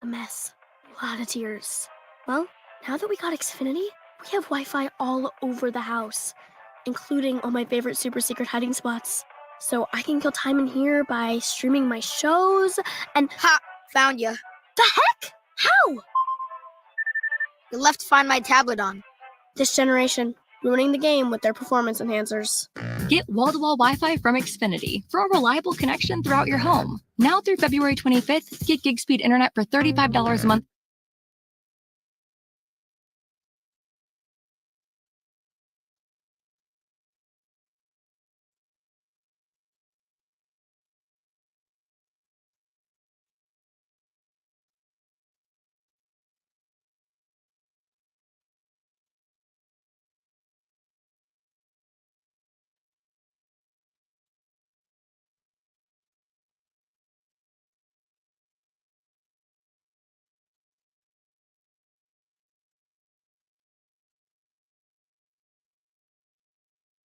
mess. A lot of tears. Well, now that we got Xfinity, we have Wi-Fi all over the house, including all my favorite super secret hiding spots. So I can kill time in here by streaming my shows and... Ha! Found you. The heck? How? You left Find My tablet on. This generation, ruining the game with their performance enhancers. Get wall-to-wall Wi-Fi from Xfinity for a reliable connection throughout your home. Now through February 25th, get gig speed internet for $35 a month.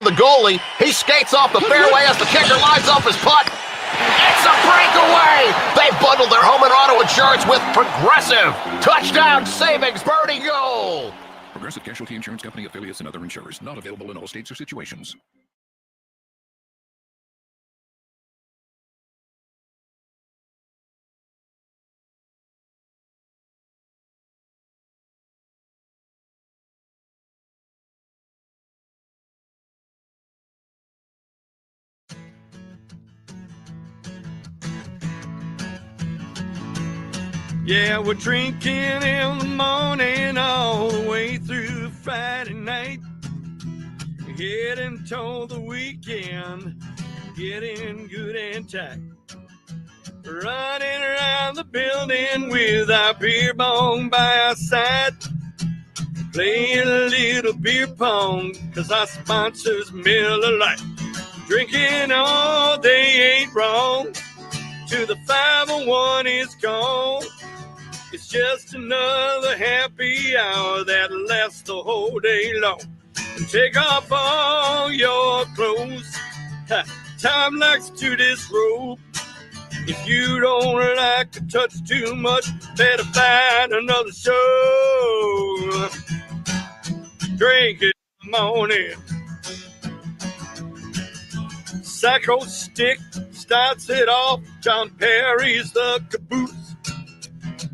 The goalie, he skates off the fairway as the kicker lines up his putt. It's a breakaway! They bundled their home and auto insurance with Progressive. Touchdown savings birdie goal! Progressive Casualty Insurance Company, affiliates, and other insurers. Not available in all states or situations. Yeah, we're drinking in the morning all the way through Friday night. Heading toward the weekend, getting good and tight. Running around the building with our beer bong by our side. Playing a little beer pong, cause our sponsor's Miller Lite. Drinking all day ain't wrong, till the 501 is gone. It's just another happy hour that lasts the whole day long. And take off all your clothes. Time likes to disrobe. If you don't like to touch too much, better find another show. Drink it in the morning. Psycho Stick starts it off. John Perry's the caboose.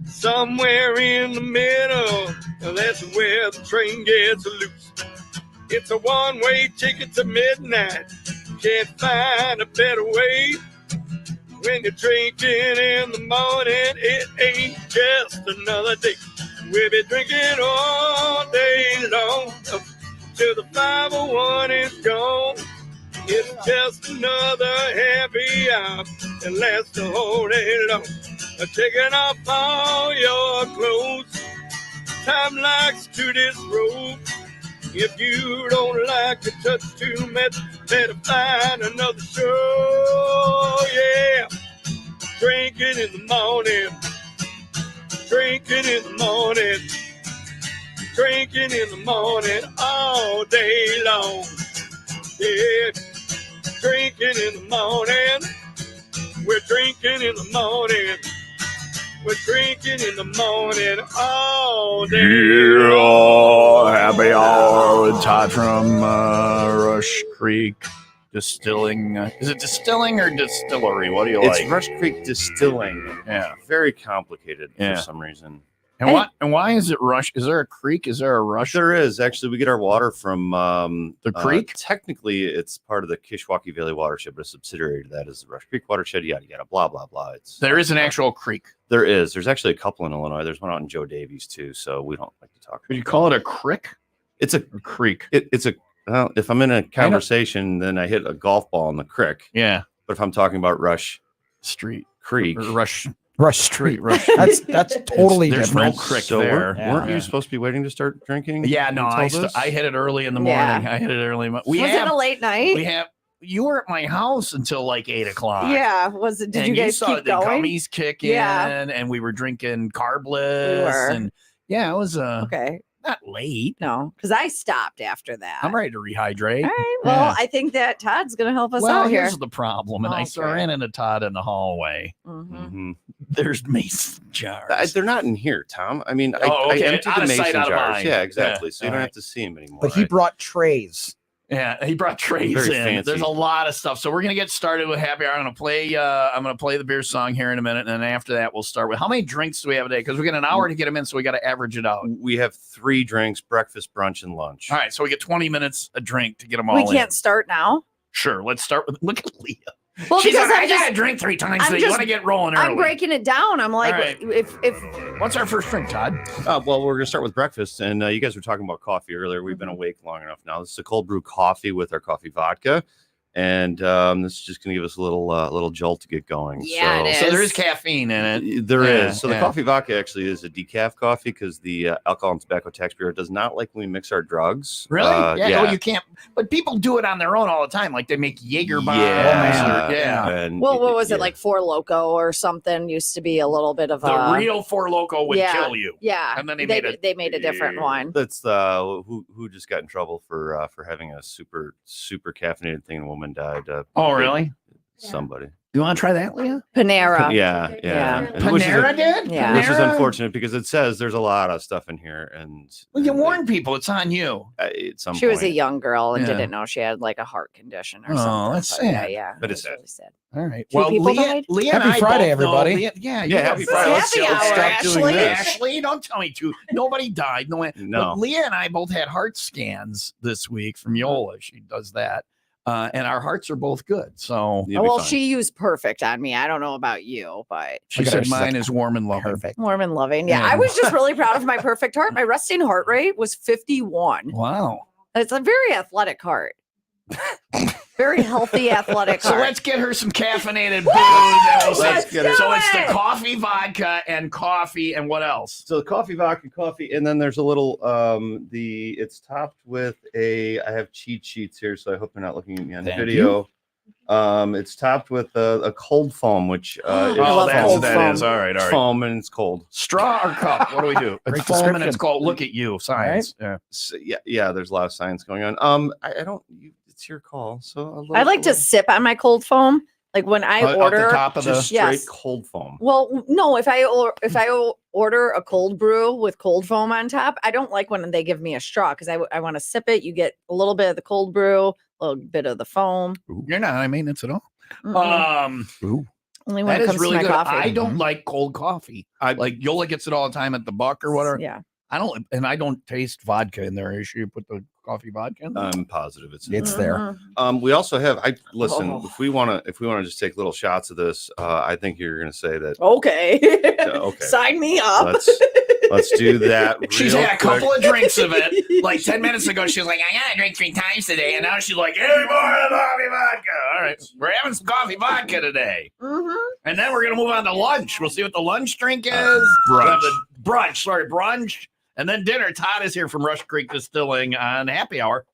Somewhere in the middle, that's where the train gets loose. It's a one-way ticket to midnight. Can't find a better way. When you're drinking in the morning, it ain't just another day. We'll be drinking all day long till the 501 is gone. It's just another happy hour that lasts the whole day long. Taking off all your clothes. Time likes to disrobe. If you don't like to touch too much, better find another show. Yeah, drinking in the morning. Drinking in the morning. Drinking in the morning all day long. Yeah, drinking in the morning. We're drinking in the morning. We're drinking in the morning all day long. Happy hour with Todd from Rush Creek Distilling. Is it distilling or distillery? What do you like? It's Rush Creek Distilling. Yeah. Very complicated for some reason. And why is it Rush? Is there a creek? Is there a Rush? There is. Actually, we get our water from the creek. Technically, it's part of the Kishwaukee Valley watershed, but a subsidiary to that is the Rush Creek watershed. Yada yada. Blah blah blah. There is an actual creek. There is. There's actually a couple in Illinois. There's one out in Joe Davies too. So we don't like to talk. Would you call it a creek? It's a creek. It's a. Well, if I'm in a conversation, then I hit a golf ball in the creek. Yeah. But if I'm talking about Rush Street Creek, Rush Street. That's totally There's different. no creek so there. Weren't you supposed to be waiting to start drinking? Yeah, no, I hit it early in the morning. Yeah. I hit it early. Was it a late night? You were at my house until like 8 o'clock. Yeah. Was it? Did and you guys saw keep the going? gummies kick in, and we were drinking carbless, and yeah, it was okay. Not late. No, because I stopped after that. I'm ready to rehydrate. All right. Well, Yeah. I think that Todd's going to help us Well, out here. here's the problem. And I ran into Todd in the hallway. Mm-hmm. There's mason jars. They're not in here, Tom. I mean, Oh, I okay. emptied Out the of sight, mason out of jars. mind. Yeah, exactly. Yeah, So you don't all have to see them anymore. But he brought trays. Yeah, he brought trays Very in. fancy. There's a lot of stuff. So we're gonna get started with happy hour. I'm gonna play the beer song here in a minute, and then after that we'll start with how many drinks do we have today? Because we got an hour to get them in, so we got to average it out. We have 3 drinks: breakfast, brunch, and lunch. All right, so we get 20 minutes a drink to get them all. We in. can't start now. Sure, let's start with. Look at Leah. Well, She's because like, I'm I just, gotta drink 3 times. I'm So you just- want to get rolling early. I'm breaking it down. I'm like, All right. if What's our first drink, Todd? Well, we're going to start with breakfast. And you guys were talking about coffee earlier. We've been awake long enough now. This is a cold brew coffee with our coffee vodka. And this is just going to give us a little jolt to get going. Yeah, it is. So there is caffeine in it. There Yeah, is. So the coffee vodka actually is a decaf coffee because the Alcohol and Tobacco Tax Bureau does not like when we mix our drugs. Really? Yeah. Oh, you can't. But people do it on their own all the time. Like they make Jaeger bombs. Yeah. Or, And well, what was it like? Four Loco or something used to be a little bit of The a real Four Loco would kill you. Yeah, And then they made a different one. That's who just got in trouble for having a super caffeinated thing. And a woman died. Oh, really? Somebody. You want to try that, Leah? Panera. Yeah. And Panera did? Yeah. Which is Panera? unfortunate because it says there's a lot of stuff in here, and Well, you warn people. It's on you. at some She was a point- young girl and Yeah. didn't know she had like a heart condition or Oh, something. that's But yeah, sad. yeah. But it it's was really sad. All right. Two people Leah, died? Leah and Happy I Friday, both know- everybody. Leah, Yeah, happy Friday. Happy hour, stop doing Ashley. this. Ashley, don't tell me to. Nobody died. No one. No. But Leah and I both had heart scans this week from Yola. She does that. And our hearts are both good. So You'll be Well, fine. she used perfect on me. I don't know about you, but she Look at said her, she's mine like, is warm and loving. Perfect. warm and loving. Yeah, Yeah. I was just really proud of my perfect heart. My resting heart rate was 51. Wow. It's a very athletic heart. Very healthy athletic So heart. let's get her some caffeinated booze. And we'll say- Let's get her- so it's do the it. coffee vodka and coffee and what else? So the coffee vodka coffee, and then there's a little it's topped with I have cheat sheets here, so I hope they're not looking at me on Thank video. It's topped with a cold foam, which is love that's cold what that foam. is. All right, all right. foam and it's cold. Straw or cup? What do we do? Great It's foam and it's description. called. Look at you, science. Yeah. So, yeah, there's a lot of science going on. I don't. It's your call. So I like to sip on my cold foam. Like when I Off the order, top of the. just straight Yes. cold foam. well, no, if I order a cold brew with cold foam on top, I don't like when they give me a straw because I want to sip it. You get a little bit of the cold brew, a little bit of the foam. You're not high maintenance at all. Mm-mm. Only when That it is comes really to my good. coffee. I don't like cold coffee. I like Yola gets it all the time at the Buck or whatever. Yeah. I don't, and I don't taste vodka in there. You put the coffee vodka in there? I'm positive it's It's there. Mhm. We also have. Listen. Oh. If we want to just take little shots of this, I think you're going to say that. Okay. Okay. Sign me up. Let's do that. She's real had a quick. couple of drinks of it. Like 10 minutes ago, she was like, I gotta drink 3 times today. And now she's like, give me more of the coffee vodka. All right. We're having some coffee vodka today. Mhm. And then we're going to move on to lunch. We'll see what the lunch drink is. We'll have the brunch. And then dinner. Todd is here from Rush Creek Distilling on Happy Hour.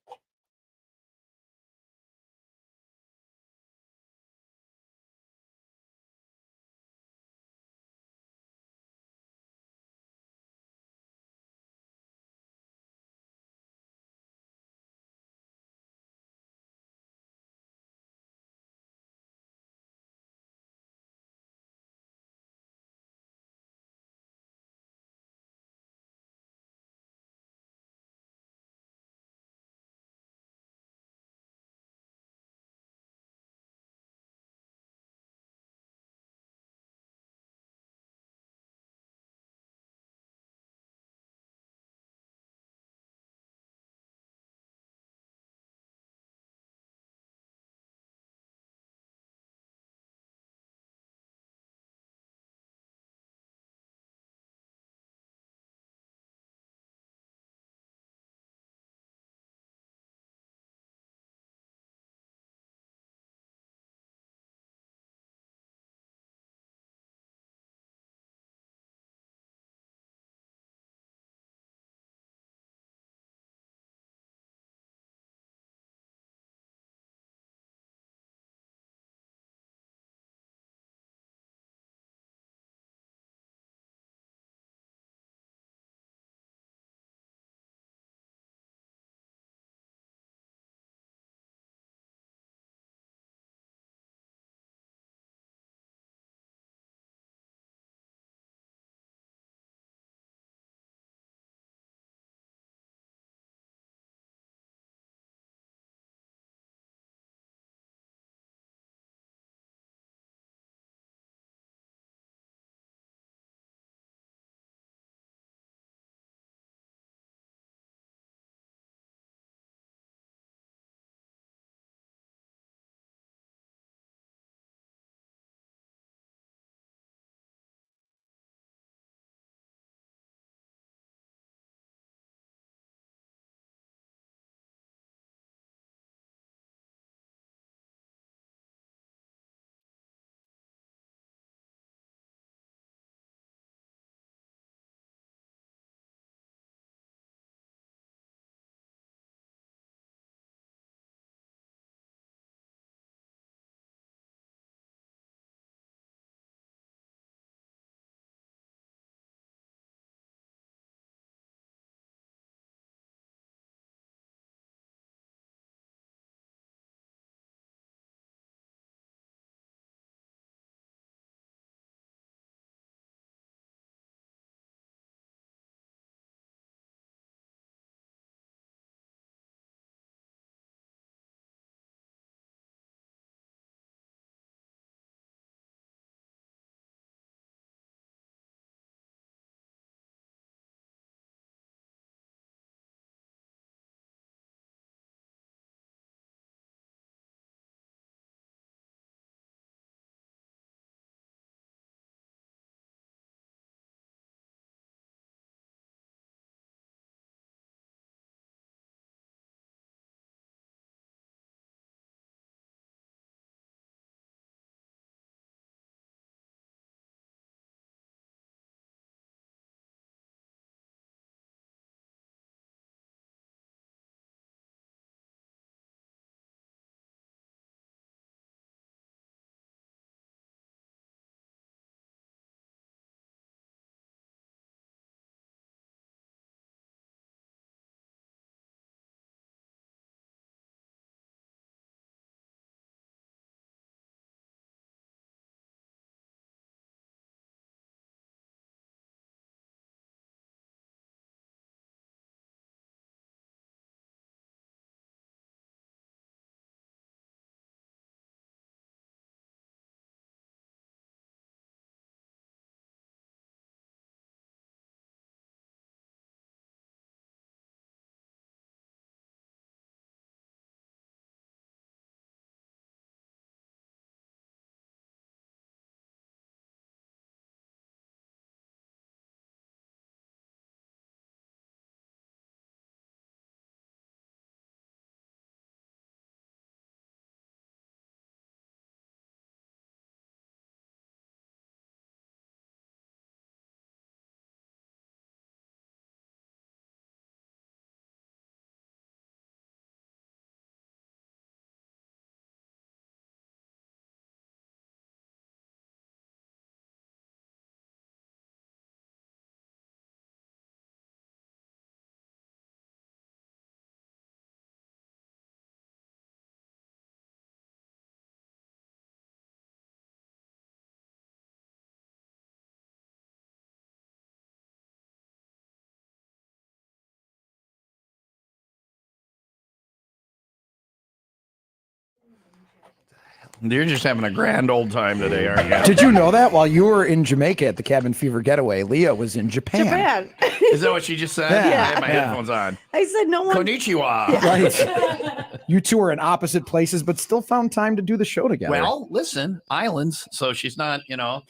You're just having a grand old time today, aren't you? Did you know that while you were in Jamaica at the Cabin Fever getaway, Leah was in Japan. Is that what she just said? Yeah. I had my headphones on. I said no one. Konnichiwa. Right. You two are in opposite places, but still found time to do the show together. Well, listen, islands. So she's not, at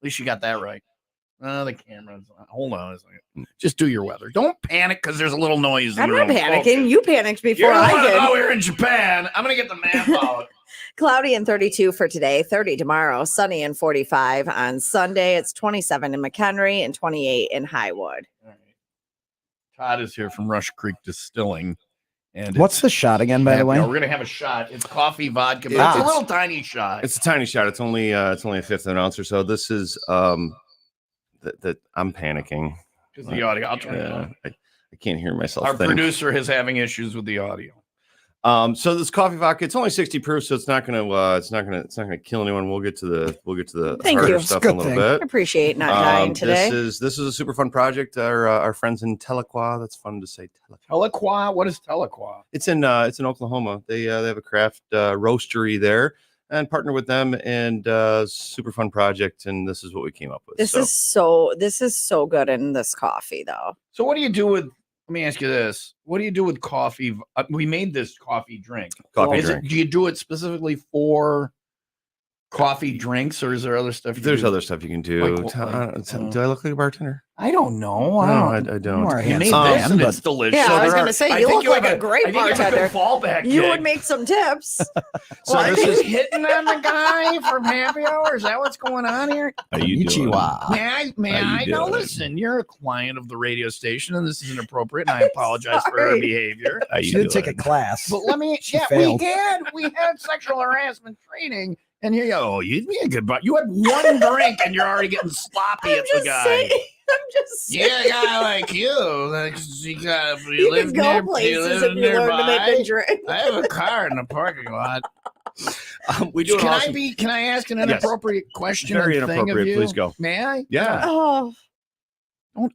least you got that right. The camera's on. Hold on a second. Just do your weather. Don't panic because there's a little noise. I'm in the not room. panicking. Okay. You panicked before You're the I one did. that we're in Japan. I'm going to get the map out. Cloudy and 32 for today, 30 tomorrow, sunny and 45 on Sunday. It's 27 in McHenry and 28 in Highwood. All right. Todd is here from Rush Creek Distilling. And What's the shot again, by the way? We're going to have a shot. It's coffee vodka, but Yeah. it's a little tiny shot. It's a tiny shot. It's only a fifth of an ounce or so. This is that I'm panicking. Because the audio. I'll turn it Yeah, on. I can't hear myself. Our think. producer is having issues with the audio. So this coffee vodka, it's only 60 proof, so it's not gonna kill anyone. We'll get to the Thank harder you. stuff Good in a little thing. I bit. appreciate not dying today. This is a super fun project. Our friends in Tahlequah. That's fun to say. Tahlequah? What is Tahlequah? It's in Oklahoma. They have a craft roastery there, and partner with them, and super fun project. And this is what we came up with. This is so good in this coffee though. So what do you do with, let me ask you this. What do you do with coffee? We made this coffee drink. Coffee Is drink. do you do it specifically for coffee drinks, or is there other stuff? There's other stuff you can do. Like, Do I look like a bartender? I don't know. No, I don't. You are a You made handsome this man, and but it's delicious. Yeah, So I was there gonna are- say, I you think look like have a great I think you have bartender. a good fallback. You gig. would make some tips. So What, this is is. hitting on the guy from Happy Hour? Is that what's going on here? How you doing? Konnichiwa. May How I you now doing? listen? You're a client of the radio station, and this is inappropriate, and I apologize for her sorry. behavior. How She you did take a doing? class. But let me, She yeah, failed. we had sexual harassment training, and you go, oh, you'd be a good butt. You had one drink, and you're already getting sloppy I'm at the just guy. saying. I'm just saying. Yeah, a guy like you, like you got You can go places if you learn to make a drink. I have a car in the parking lot. We do. Can I ask an inappropriate question? Very and thing of inappropriate. you? Please go. May I? Yeah. Oh,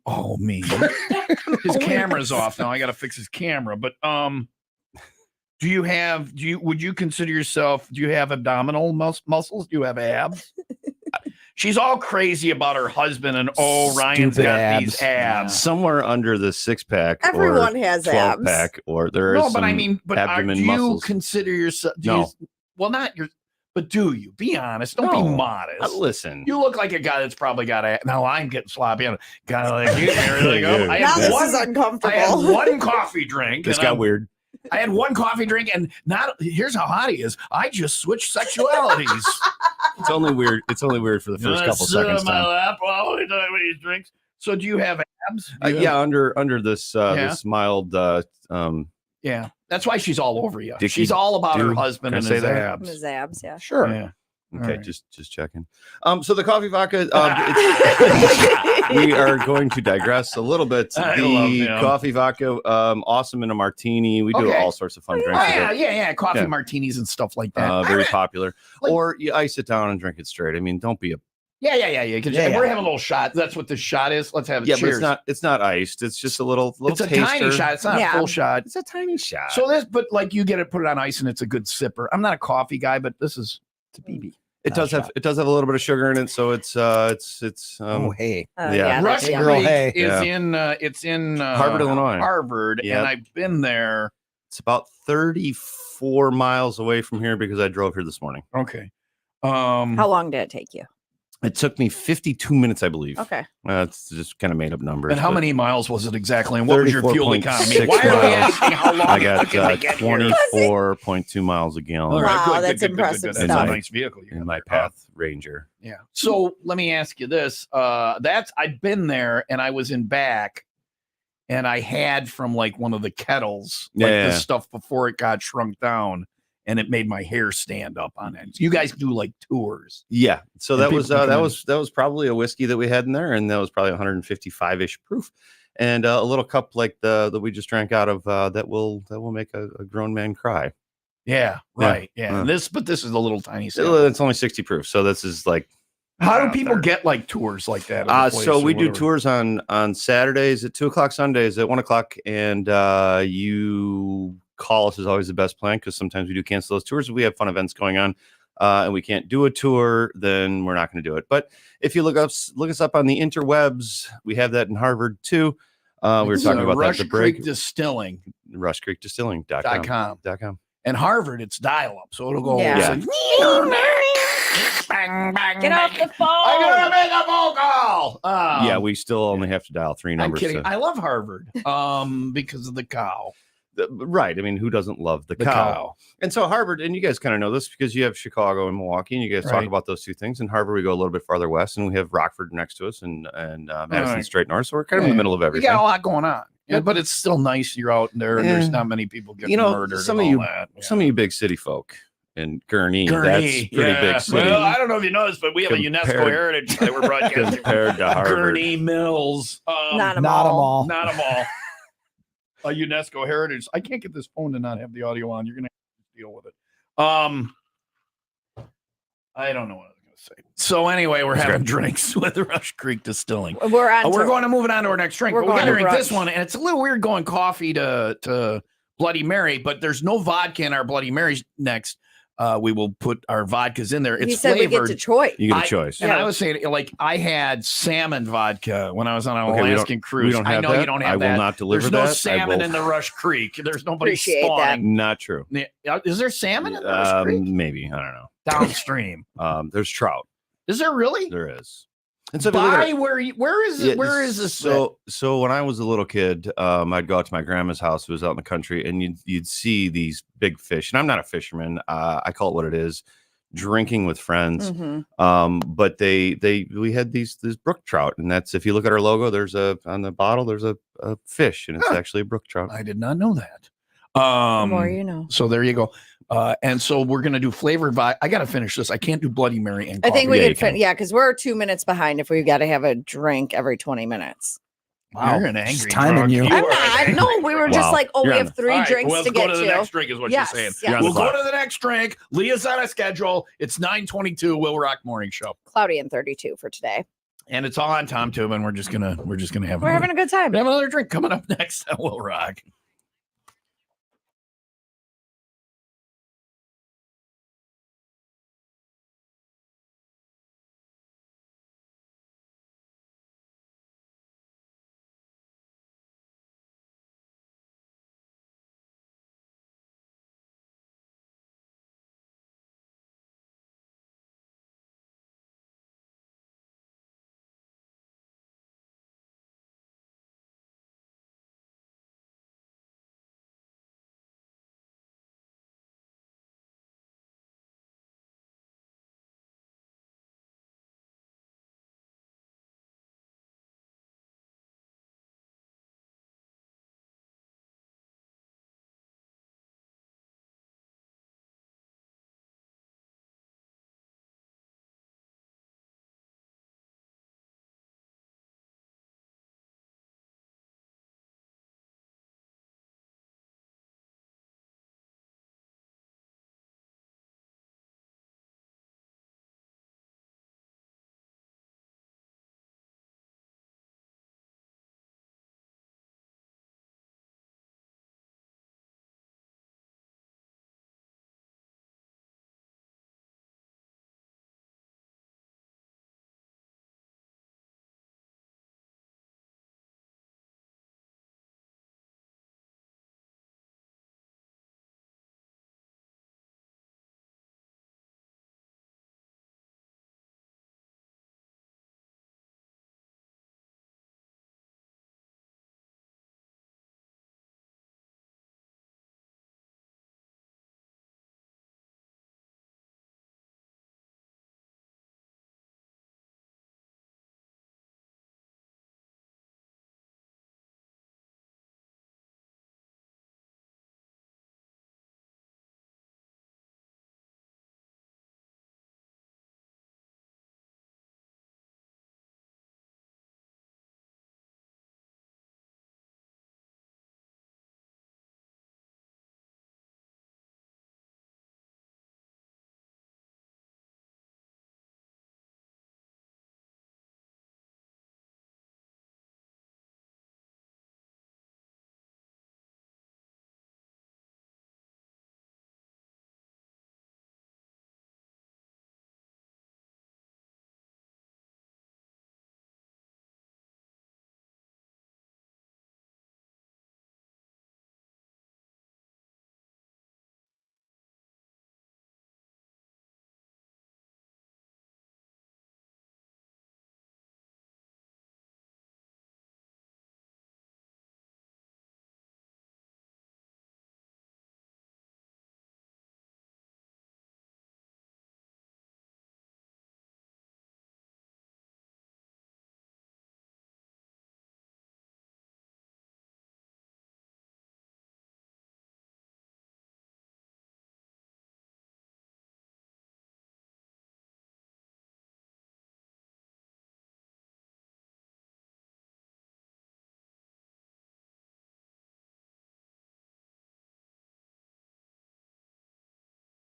Don't me. His camera's off now. I got to fix his camera. But would you consider yourself? Do you have abdominal muscles? Do you have abs? She's all crazy about her husband, and Ryan's Stupid got abs. these abs. Somewhere under the 6-pack, everyone or has 12 abs. pack, or there is No, but I some mean, but abdomen do you muscles. consider yourself? No. Not your. But do you? Be honest. Don't No. be modest. Listen, You look like a guy that's probably got a. Now I'm getting sloppy. I'm kind of like you. There you go. I Now had this one- is I had uncomfortable. one coffee drink. this and got I'm- weird. I had one coffee drink, and here's how hot he is. I just switched sexualities. It's only weird. It's only weird for the first couple Sit seconds. on my Tom. lap while he's doing these drinks. So do you have abs? Do you have- Yeah, under this this mild. yeah. That's why she's all over you. Dicky She's all about her dude. husband Can I and say his that? abs. His abs, yeah. Sure. Yeah. Okay, All right. just checking. So the coffee vodka. We are going to digress a little bit. I love The him. coffee vodka, awesome in a martini. We do Okay. all sorts of fun Oh, drinks. with it. yeah. Coffee Yeah. martinis and stuff like that. Very popular. Like- Or you ice it down and drink it straight. I mean, don't be a Yeah. Yeah. We're having a little shot. That's what this shot is. Let's have it. yeah, Cheers. but it's not iced. It's just a little It's a taster. tiny shot. It's not Yeah. a full shot. It's a tiny shot. So but like you get it, put it on ice, and it's a good sipper. I'm not a coffee guy, but this is It's a BB. it does have a little bit of sugar in it, so it's Oh, hey. Yeah. Rush that's Girl, Creek hey. is Yeah. it's in Harvard, Illinois. Harvard, Yep. and I've been there. it's about 34 miles away from here because I drove here this morning. Okay. How long did it take you? It took me 52 minutes, I believe. Okay. It's just kind of made up numbers. And how but many miles was it exactly? And what was your fuel economy? 34.6 Why are we miles. asking how long I it got took you to get here? 24.2 miles a gallon All right, Wow, good, that's good. impressive That's stuff. a nice vehicle. You in got my there. Path Ranger. Yeah. So let me ask you this. I've been there, and I was in back, and I had from like one of the kettles, like Yeah. the stuff before it got shrunk down, and it made my hair stand up on it. You guys do like tours. Yeah. So And that people was can come in. that was probably a whiskey that we had in there, and that was probably 155-ish proof. And a little cup like the that we just drank out of that will make a grown man cry. Yeah. Right. Yeah. Yeah. This is a little tiny sample. It's only 60 proof, so this is like. How do out people there. get like tours like that? of the place So or we do whatever? tours on Saturdays at 2:00, Sundays at 1:00, and you call us is always the best plan because sometimes we do cancel those tours. We have fun events going on. and we can't do a tour, then we're not going to do it. But if you look us up on the interwebs, we have that in Harvard too. We were talking about Rush that at the break. Creek Distilling. RushCreekDistilling.com. And Harvard, it's dial-up, so it'll go. Yeah. It's like, Get off the phone. I gotta make a phone call. Yeah, we still only have to dial 3 I'm numbers. kidding. I love Harvard because of the cow. Right. I mean, who doesn't love the cow? And so Harvard, and you guys kind of know this because you have Chicago and Milwaukee, and you guys talk about those two things. In Harvard, we go a little bit farther west, and we have Rockford next to us, and Madison straight north. So we're kind of in the middle of everything. You got a lot going on. Yeah, but it's still nice. You're out there, and there's not many people getting murdered. Some of you big city folk in Gurnee, that's pretty big city. Well, I don't know if you know this, but we have a UNESCO heritage that we're broadcasting compared to Harvard. Gurnee Mills. Not them all. Not them all. A UNESCO heritage. I can't get this phone to not have the audio on. You're gonna have to deal with it. I don't know what I was gonna say. So anyway, we're having drinks with Rush Creek Distilling. We're going to move it on to our next drink. We're We got to going to drink this one, and it's a little weird going coffee to Bloody Mary, but there's no vodka in our Bloody Marys next. We will put our vodkas in there. It's he said flavored. We get to choice. You get a choice. And I was saying, like, I had salmon vodka when I was on an Alaskan cruise. I know you don't have that. I will not deliver There's that. no salmon in the Rush Creek. There's nobody Appreciate spawning. Not true. Is there salmon in the Rush Creek? Maybe. I don't know. Downstream. There's trout. Is there really? There is. And so where is it? Where is this? So when I was a little kid, I'd go out to my grandma's house, who was out in the country, and you'd see these big fish. And I'm not a fisherman. I call it what it is, drinking with friends. But we had these brook trout, and that's, if you look at our logo, on the bottle, there's a fish, and it's actually a brook trout. I did not know that. The more you know. So there you go. And so we're gonna do flavored vodka. I gotta finish this. I can't do Bloody Mary and coffee. I think we could because we're 2 minutes behind if we got to have a drink every 20 minutes. Wow, you're an angry timing drunk. you. I'm not. No, we were just like, we have 3 drinks well, to get to. The next drink is what you're saying. Yes. We'll go to the next drink. Leah's on a schedule. It's 9:22. Will Rock Morning Show. Cloudy and 32 for today. And it's all on Tom Tube, and we're just gonna have. We're having a good time. We have another drink coming up next on Will Rock.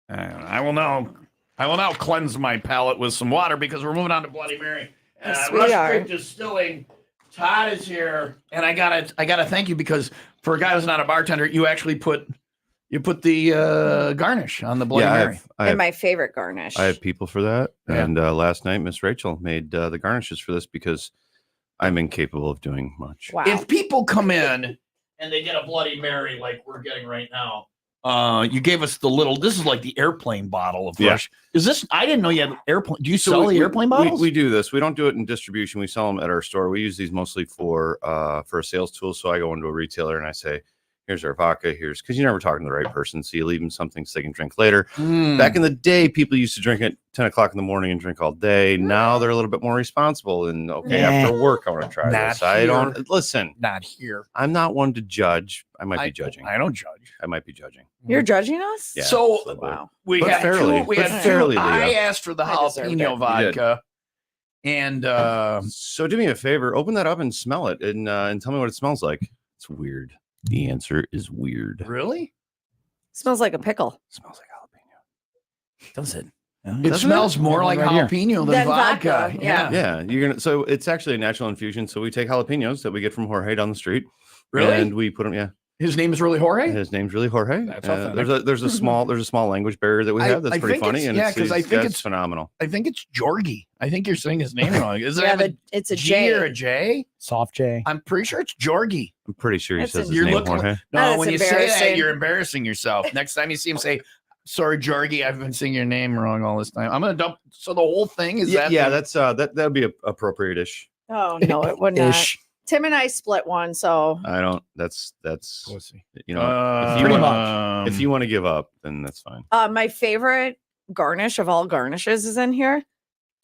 I will now cleanse my palate with some water because we're moving on to Bloody Mary. Yes, we Rush are. Creek Distilling. Todd is here, and I gotta thank you because for a guy who's not a bartender, you actually put the garnish on the Bloody Mary. And my favorite garnish. I have people for that. Yeah. And last night, Miss Rachel made the garnishes for this because I'm incapable of doing much. Wow. If people come in and they get a Bloody Mary like we're getting right now, you gave us the little. This is like the airplane bottle of Rush. Is this? I didn't know you had airplane. Do you sell the airplane bottles? We do this. We don't do it in distribution. We sell them at our store. We use these mostly for a sales tool. So I go into a retailer and I say, here's our vodka. Here's because you're never talking to the right person. So you leave them something so they can drink later. Back in the day, people used to drink at 10 o'clock in the morning and drink all day. Now they're a little bit more responsible. And after work, I want to try this. I don't listen. Not here. I'm not one to judge. I might be judging. I don't judge. I might be judging. You're judging us? Yeah, so wow. We But had fairly, two. We but had fairly, two. I Leah. asked for the I deserved jalapeno it. vodka, and So do me a favor, open that up and smell it, and tell me what it smells like. It's weird. The answer is weird. really, Smells like a pickle. Smells like jalapeno. does it? Yeah. It Doesn't smells it? more like Right here. jalapeno than Than vodka. vodka, yeah. Yeah, you're gonna. So it's actually a natural infusion. So we take jalapenos that we get from Jorge down the street, Really? and we put them. Yeah, His name is really Jorge. his name's really Jorge. That's authentic. there's a small language barrier that we I- have that's I pretty think funny, it's- and yeah, it's, 'cause I think that's it's- phenomenal. I think it's Jorgy. I think you're saying his name wrong. Is Yeah, it it's a G J. or a J? Soft J. I'm pretty sure it's Jorgy. I'm pretty sure he That's says a- his You're name looking- Jorge. No, That's when you say that, embarrassing. you're embarrassing yourself. Next time you see him, say, "Sorry, Jorgy, I've been saying your name wrong all this time." I'm gonna dump. So the whole thing is that. Yeah, that's that'd be appropriate-ish. Oh, no, it would not. Ish. Tim and I split one, so I don't. That's Pussy. you know. Uh, if you pretty want, if you want to give up, then that's fine. my favorite garnish of all garnishes is in here.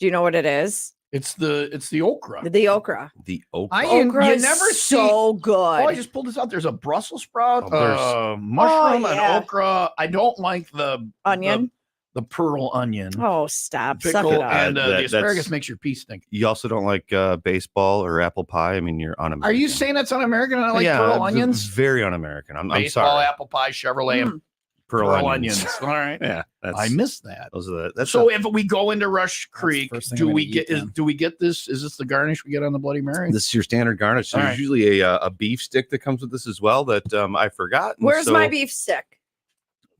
Do you know what it is? it's the okra. The okra. The okra. I Okra you is never so good. Oh, I just pulled this out. There's a Brussels sprout, Oh, there's- mushroom, yeah. and okra. I don't like the Onion. the pearl onion. Oh, stop. Suck Pickle it up. and That- the that's- asparagus makes your pee stink. You also don't like baseball or apple pie. I mean, you're un-American. Are you saying that's un-American? And I like pearl onions. Very un-American. I'm Baseball, sorry. apple pie, Chevrolet, and Pearl, pearl onions. onions. All right, Yeah, I missed that. those are the. That's So a- if we go into Rush Creek, first thing do I'm we gonna get eat then. do we get this? Is this the garnish we get on the Bloody Mary? this is your standard garnish. So All there's right. usually a beef stick that comes with this as well that I forgot. and Where's so my beef stick?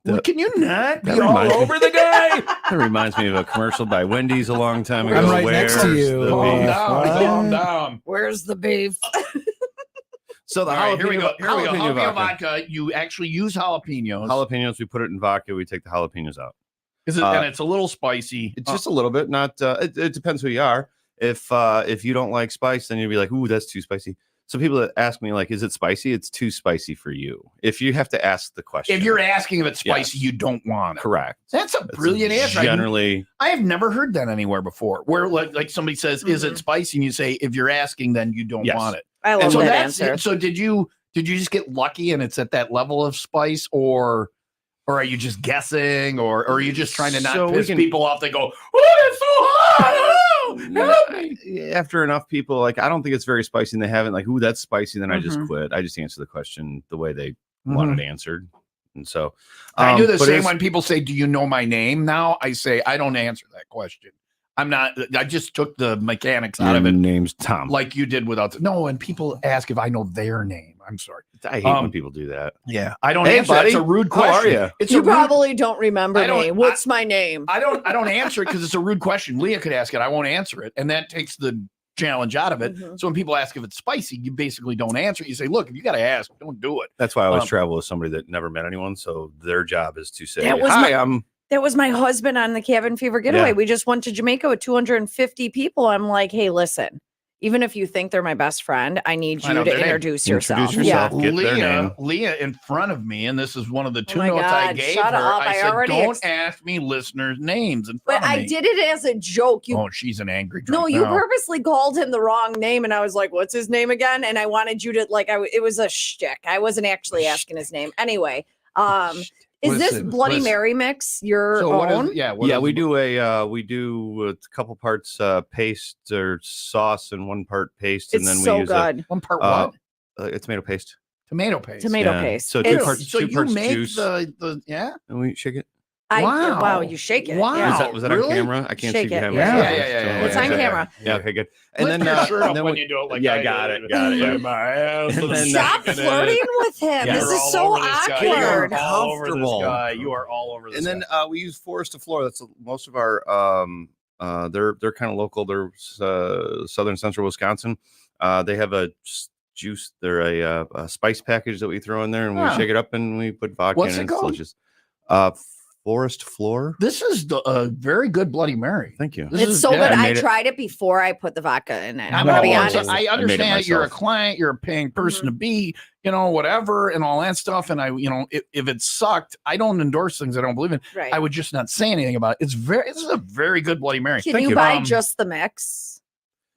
Well, can you not be that all reminds me- over the guy? That reminds me of a commercial by Wendy's a long time ago. I'm right next to Where's you. the Calm beef? down, What? calm down. Where's the beef? So the All right, here we go. jalapeno- Here we go. jalapeno Jalapeno vodka. vodka. You actually use jalapenos. Jalapenos, we put it in vodka. We take the jalapenos out. And it's a little spicy. It's just a little bit. Not. It depends who you are. If you don't like spice, then you'd be like, "Ooh, that's too spicy." So people that ask me like, "Is it spicy?" It's too spicy for you. If you have to ask the question, If you're asking if it's spicy, Yes. you don't want it. correct, That's a That's brilliant answer. Generally, I have never heard that anywhere before. Where like somebody says, "Is it spicy?" and you say, "If you're asking, then you don't Yes. want it." I And love so that that's answer. it. So did you just get lucky and it's at that level of spice, or are you just guessing, or are you just trying to not So we piss can- people off? They go, "Oh, it's so hot!" Oh, help me. after enough people, like I don't think it's very spicy, and they haven't like, "Ooh, that's spicy." Then I just Mhm. quit. I just answer the question the way they want it answered, and so I do the but same it's- when people say, "Do you know my name?" Now I say, "I don't answer that question." I'm not. I just took the mechanics out Your of it, name's Tom. like you did without. No, and people ask if I know their name. I'm sorry. I hate when people do that. Yeah, I don't Hey, answer. It's buddy. a rude How are question. ya? It's You a rude, probably don't remember I don't- me. What's my name? I don't answer it because it's a rude question. Leah could ask it. I won't answer it, and that takes the challenge out of it. Mhm. So when people ask if it's spicy, you basically don't answer it. You say, "Look, if you got to ask, don't do it." That's why I always Um, travel with somebody that never met anyone. So their job is to say, That was "Hi, my- I'm." That was my husband on the cabin fever getaway. Yeah. We just went to Jamaica with 250 people. I'm like, hey, listen, even if you think they're my best friend, I need I you know to their name. introduce yourself. Introduce Yeah. yourself. Get their name. Leah in front of me, and this is one of the two my notes I God, gave shut her. up. I I said, already "Don't ask me listeners' names in front But of I me." did it as a joke. You Oh, she's an angry. No, drunk you now. purposely called him the wrong name, and I was like, "What's his name again?" And I wanted you to like, it was a shtick. I wasn't actually asking his name. Anyway, is this Listen, Bloody listen. Mary mix your So what own? is? Yeah, what Yeah, is we it? do a couple parts paste or sauce and one part paste, and It's then we so use good. One part uh, what? a tomato paste, Tomato paste. Tomato yeah. paste. So two It's- parts- So two you parts make juice. the yeah. and we shake it. Wow, you shake it. Wow. Yeah. Was that really? on camera? I can't Shake see it. behind Yeah. my Yeah. It's on camera. Yeah, okay, good. And And then then your shirt up and then when we- you do it like yeah, that. got it. Yeah. My ass. And then, Stop flirting with him. Yeah. This You're is all so over this guy. awkward. You're all over this Comfortable. guy. You are all over this And then guy. we use Forest to Floor. That's most of our they're kind of local. They're southern central Wisconsin. They have a juice. They're a spice package that we throw in there, and we Huh. shake it up, and we put vodka What's in. it It's called? delicious. Forest Floor. This is a very good Bloody Mary. Thank you. This It's is- so yeah, good. I I made it- tried it before I put the vodka in it. I'm I'm gonna be all- honest. I understand it you're a myself. client, you're a paying person to be, whatever, and all that stuff. And if it sucked, I don't endorse things I don't believe in. Right. I would just not say anything about it. This is a very good Bloody Mary. Can Thank you you. buy just the mix?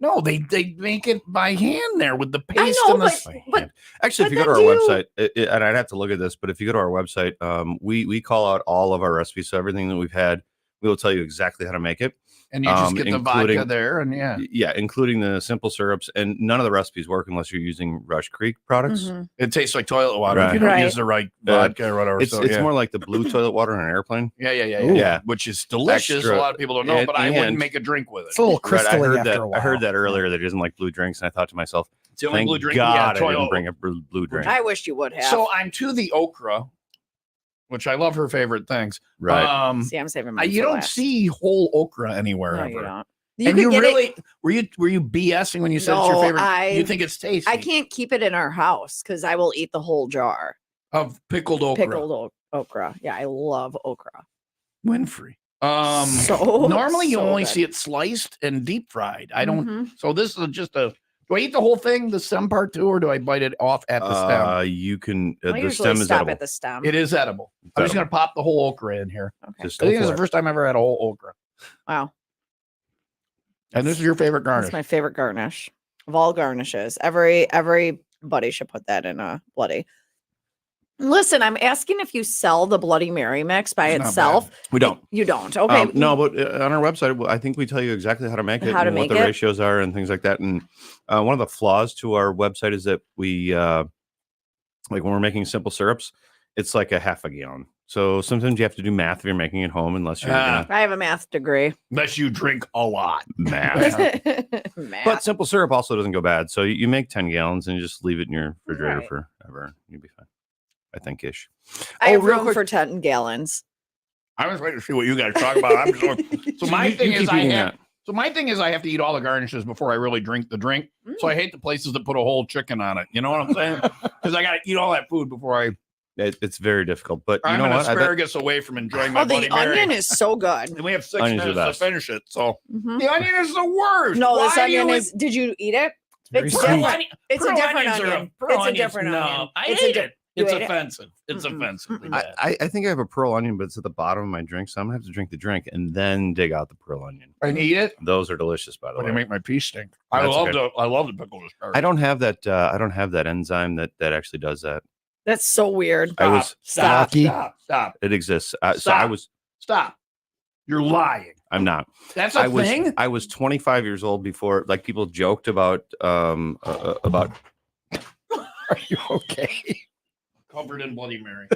No, they make it by hand there with the I paste know, and the. but Actually, if but you go to then our do- website, and I'd have to look at this, but if you go to our website, we call out all of our recipes. So everything that we've had, we will tell you exactly how to make it. And you just get the vodka including- there, and yeah, Yeah, including the simple syrups, and none of the recipes work unless you're using Rush Creek products. Mhm. it tastes like toilet water if Right. you don't Right. use the right vodka or whatever. It's so, it's yeah. more like the blue toilet water on an airplane. yeah, Yeah. which is delicious. Extra- a lot of people don't know, but I wouldn't and- make a drink with it. It's a little Right, I crystalline heard after that. a while. I heard that earlier that he doesn't like blue drinks, and I thought to myself, It's the only thank blue drink. God yeah, I didn't toilet. bring a blue drink. I wish you would have. So I'm to the okra, which I love her favorite things. Right. See, I'm saving mine You for don't last. see whole okra anywhere No, ever. you don't. And could you get really it- were you BSing when you said it's your No, favorite? You think it's tasty? I can't keep it in our house because I will eat the whole jar. of pickled okra. Pickled okra. Yeah, I love okra. Winfrey. So Normally you so only good. see it sliced and deep fried. I don't. Mhm. So this is just a. Do I eat the whole thing, the stem part too, or do I bite it off at the stem? You can. I The usually stem is stop edible. at the stem. It is edible. I'm just gonna pop the whole okra in here. Okay. Just I go think it's for the it. first time I ever had a whole okra. Wow. And this is your favorite garnish. That's my favorite garnish of all garnishes. Everybody should put that in a bloody. Listen, I'm asking if you sell the Bloody Mary mix by It's not itself. We don't. You don't. Okay. No, but on our website, I think we tell you exactly how to make it, How to and what make the it? ratios are, and things like that. And one of the flaws to our website is that we, like when we're making simple syrups, it's like a half a gallon. So sometimes you have to do math if you're making it home, unless you're gonna I have a math degree. Unless you drink a lot. math. Math. But simple syrup also doesn't go bad. So you make 10 gallons and you just leave it in your refrigerator Right. forever. You'll be fine. I think ish. I have real room quick- for 10 gallons. I was waiting to see what you guys talk about. I'm so, so my you thing is keep I eating have. that. So my thing is I have to eat all the garnishes before I really drink the drink. So I hate the places that put a whole chicken on it. You know what I'm saying? Because I got to eat all that food before I. It's very difficult. But you I'm know an what? asparagus away from enjoying my Oh, the Bloody Mary. onion is so good. And we have 6 Onions are minutes to best. finish it. So Mhm. the onion is the worst. No, this Why do you onion eat- is. Did you eat it? Very It's sweet. different. It's a Pearl different onions are onion. pearl It's a onions, different no, onion. I It's hate a di- it. It's you ate it? offensive. It's Mm-mm. offensive. Mm-mm. I think I have a pearl onion, but it's at the bottom of my drink. So I'm going to have to drink the drink and then dig out the pearl onion. And eat it. Those are delicious, by the But way. they make my pee stink. I That's love okay. the pickle asparagus. I don't have that. I don't have that enzyme that actually does that. That's so weird. I was. Stop. Stocky. Stop. It exists. So I Stop. was. Stop. You're lying. I'm not. That's a I was. thing. I was 25 years old before. Like people joked about. About. Are you okay? Covered in Bloody Mary.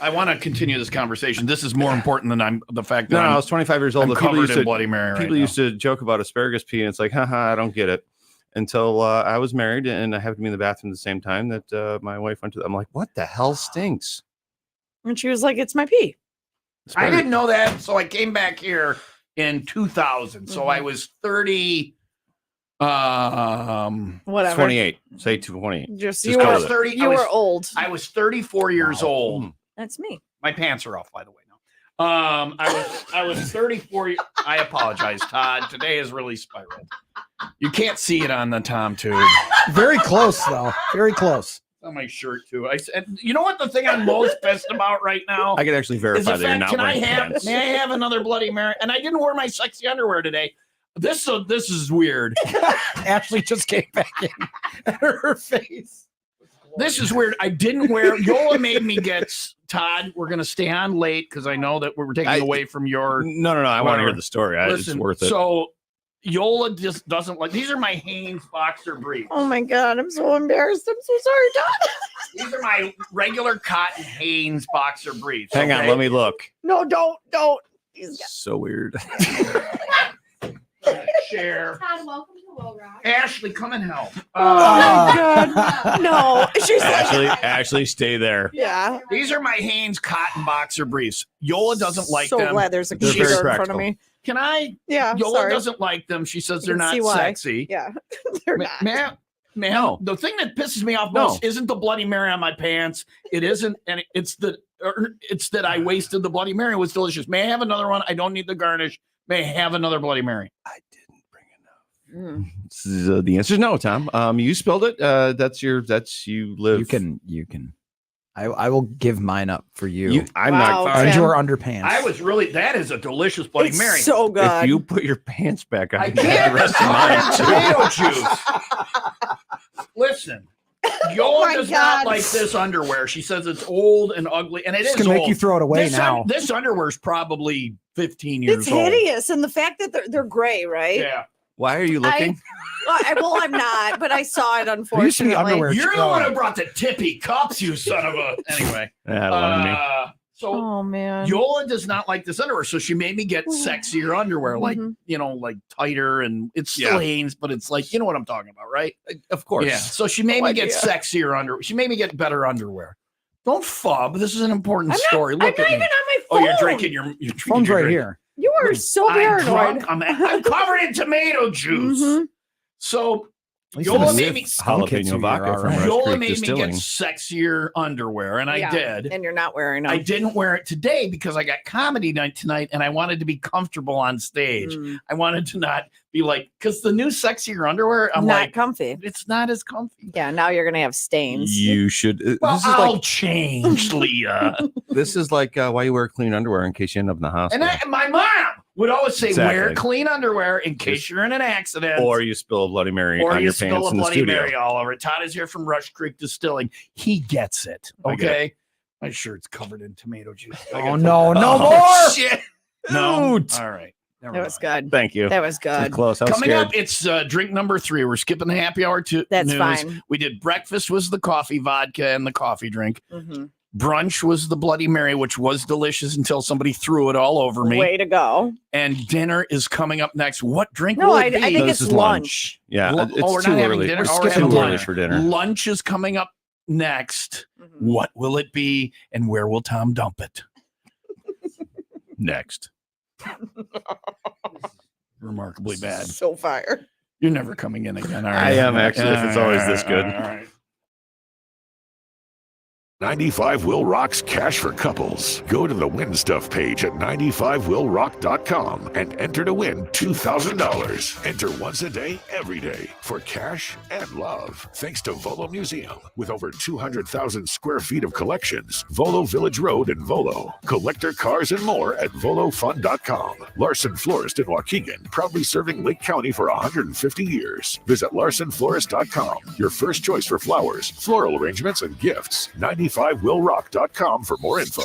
I want to continue this conversation. This is more important than the fact that No, I I'm, was 25 years old. I'm The people covered used in to. Bloody Mary. People right used to joke about asparagus pea, and it's like, haha, I don't get it. Until I was married, and I happened to be in the bathroom at the same time that my wife went to. I'm like, what the hell stinks? And she was like, "It's my pee." now. I didn't know that, so I came back here in 2000. So I was 30. Whatever. 28. Say 28. Just Just you go were with it. 30. you were old. I was 34 years old. Mm. That's me. My pants are off, by the way. No. I was 34. I apologize, Todd. Today is really spiraled. You can't see it on the Tom tube. Very close, though. Very close. On my shirt too. I said, you know what the thing I'm most pissed about right now I can actually is verify the that you're fact. not Can I wearing have? pants. May I have another Bloody Mary? And I didn't wear my sexy underwear today. This is weird. Ashley just came back in. Her face. This is weird. I didn't wear. Yola made me get. Todd, we're gonna stay on late because I know that we're taking away from your. No. I want to hear Whatever. the story. It's Listen, worth it. So Yola just doesn't like. These are my Hanes boxer briefs. Oh my God, I'm so embarrassed. I'm so sorry, Don. These are my regular cotton Hanes boxer briefs. Hang on, let me look. No, don't. So weird. Share. Todd, welcome to WIIL Rock. Ashley, come and help. No, she's Ashley, stay there. Yeah. These are my Hanes cotton boxer briefs. Yola doesn't like so them. glad there's a They're computer very in front of me. Can I? Yeah, Yola sorry. doesn't like them. She says they're can not see why. sexy. Yeah, they're not. Ma'am, No. the thing that pisses me off No. most isn't the Bloody Mary on my pants. It isn't, and it's that I wasted the Bloody Mary. It was delicious. May I have another one? I don't need the garnish. May I have another Bloody Mary? I didn't bring enough. The answer is no, Tom. You spilled it. That's you live. You can. I will give mine up for you. I'm Wow, not. Tim. And your underpants. I was really. That is a delicious Bloody It's Mary. so good. If you put your pants back on, I you get can't. the rest of mine. Tomato juice. Listen, Yola my does God. not like this underwear. She says it's old and ugly, and it It's is gonna make old. you throw it away this now. This underwear is probably 15 years It's old. hideous, and the fact that they're gray, right? Yeah. Why are you looking? Well, I'm not, but I saw it. There used to Unfortunately, be underwear. You're the one who brought the tippy cups, you son of a. Anyway. That one me. So Oh man. Yola does not like this underwear, so she made me get sexier underwear, like Mhm. like tighter, and it's still Hanes, but it's like, you know what I'm talking about, right? Of course. Yeah. So she made me get sexier underwear. She made me get better underwear. Don't fub. This is an important story. I'm Look not at even me. on my Oh, phone. you're drinking your Phone's right here. You are so I'm paranoid. drunk. I'm covered in tomato juice. Mhm. So At least Yola it's made me. Jalapeno vodka from Rush Yola Creek made me get Distilling. sexier underwear, and I Yeah, did. And you're not wearing them. I didn't wear it today because I got comedy night tonight, and I wanted to be comfortable on stage. Mm. I wanted to not be like, because the new sexier underwear, I'm not like, comfy. it's not as comfy. Yeah, now you're gonna have stains. You should. Well, this is I'll like change, Leah. this is like why you wear clean underwear in case you end up in the And hospital, my mom would always say, wear Exactly. clean underwear in case you're in an accident. or you spill a Bloody Mary Or on you your spill pants a in the Bloody studio. Mary all over. Todd is here from Rush Creek Distilling. He gets it. I get Okay. My shirt's covered in tomato juice. Oh no, no Oh, more. shit. No. Dude. All right. Never That was mind. good. Thank you. That was good. Close. I was Coming scared. up, it's drink number 3. We're skipping the happy hour to That's news. fine. We did breakfast was the coffee, vodka, and the coffee drink. Mhm. Brunch was the Bloody Mary, which was delicious until somebody threw it all over me. Way to go. And dinner is coming up next. What drink No, will I it be? think No, it's this is lunch. Yeah, Lu- it's oh, we're too not having early. dinner? We're Oh, we're skipping having lunch for dinner. Lunch is coming up next. Mhm. What will it be, and where will Tom dump it? Next. Remarkably bad. So fire. You're never coming in again, are you? I am, actually, if it's always this good. All right. 95 Will Rock's Cash for Couples. Go to the Win Stuff page at 95willrock.com and enter to win $2,000. Enter once a day, every day, for cash and love. Thanks to Volo Museum. With over 200,000 square feet of collections, Volo Village Road in Volo. Collector cars and more at volofund.com. Larson Florist in Waukegan, proudly serving Lake County for 150 years. Visit larsonflorist.com. Your first choice for flowers, floral arrangements, and gifts. 95willrock.com for more info.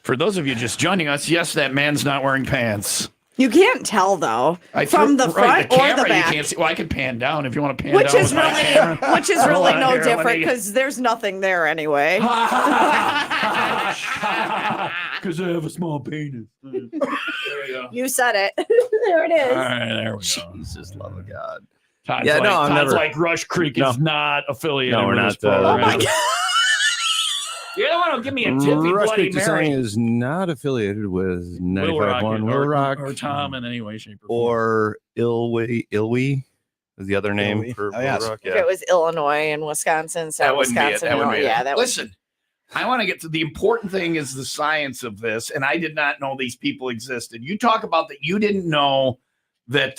For those of you just joining us, yes, that man's not wearing pants. You can't tell though from the front the or camera, the back. You can't see. Well, I can pan down if you want to pan Which down. is really no different because there's nothing there anyway. Because I have a small penis. There you go. You said it. There it is. All right, there we go. Jesus, love of God. Todd's Yeah, like, no, I'm Todd's never. like Rush Creek is not affiliated. No, we're with not. this program. Oh my God. You're the one who'll give me a tippy Rush Bloody Creek Mary. Distilling is not affiliated with 95.1 Will Rock or Tom in any way, shape, or form. or Ilwy is the other name for Will Rock. If it was Illinois and Wisconsin, so That wouldn't be it. Wisconsin, That wouldn't be it. yeah, that would. Listen, I want to get to the important thing is the science of this, and I did not know these people existed. You talk about that you didn't know that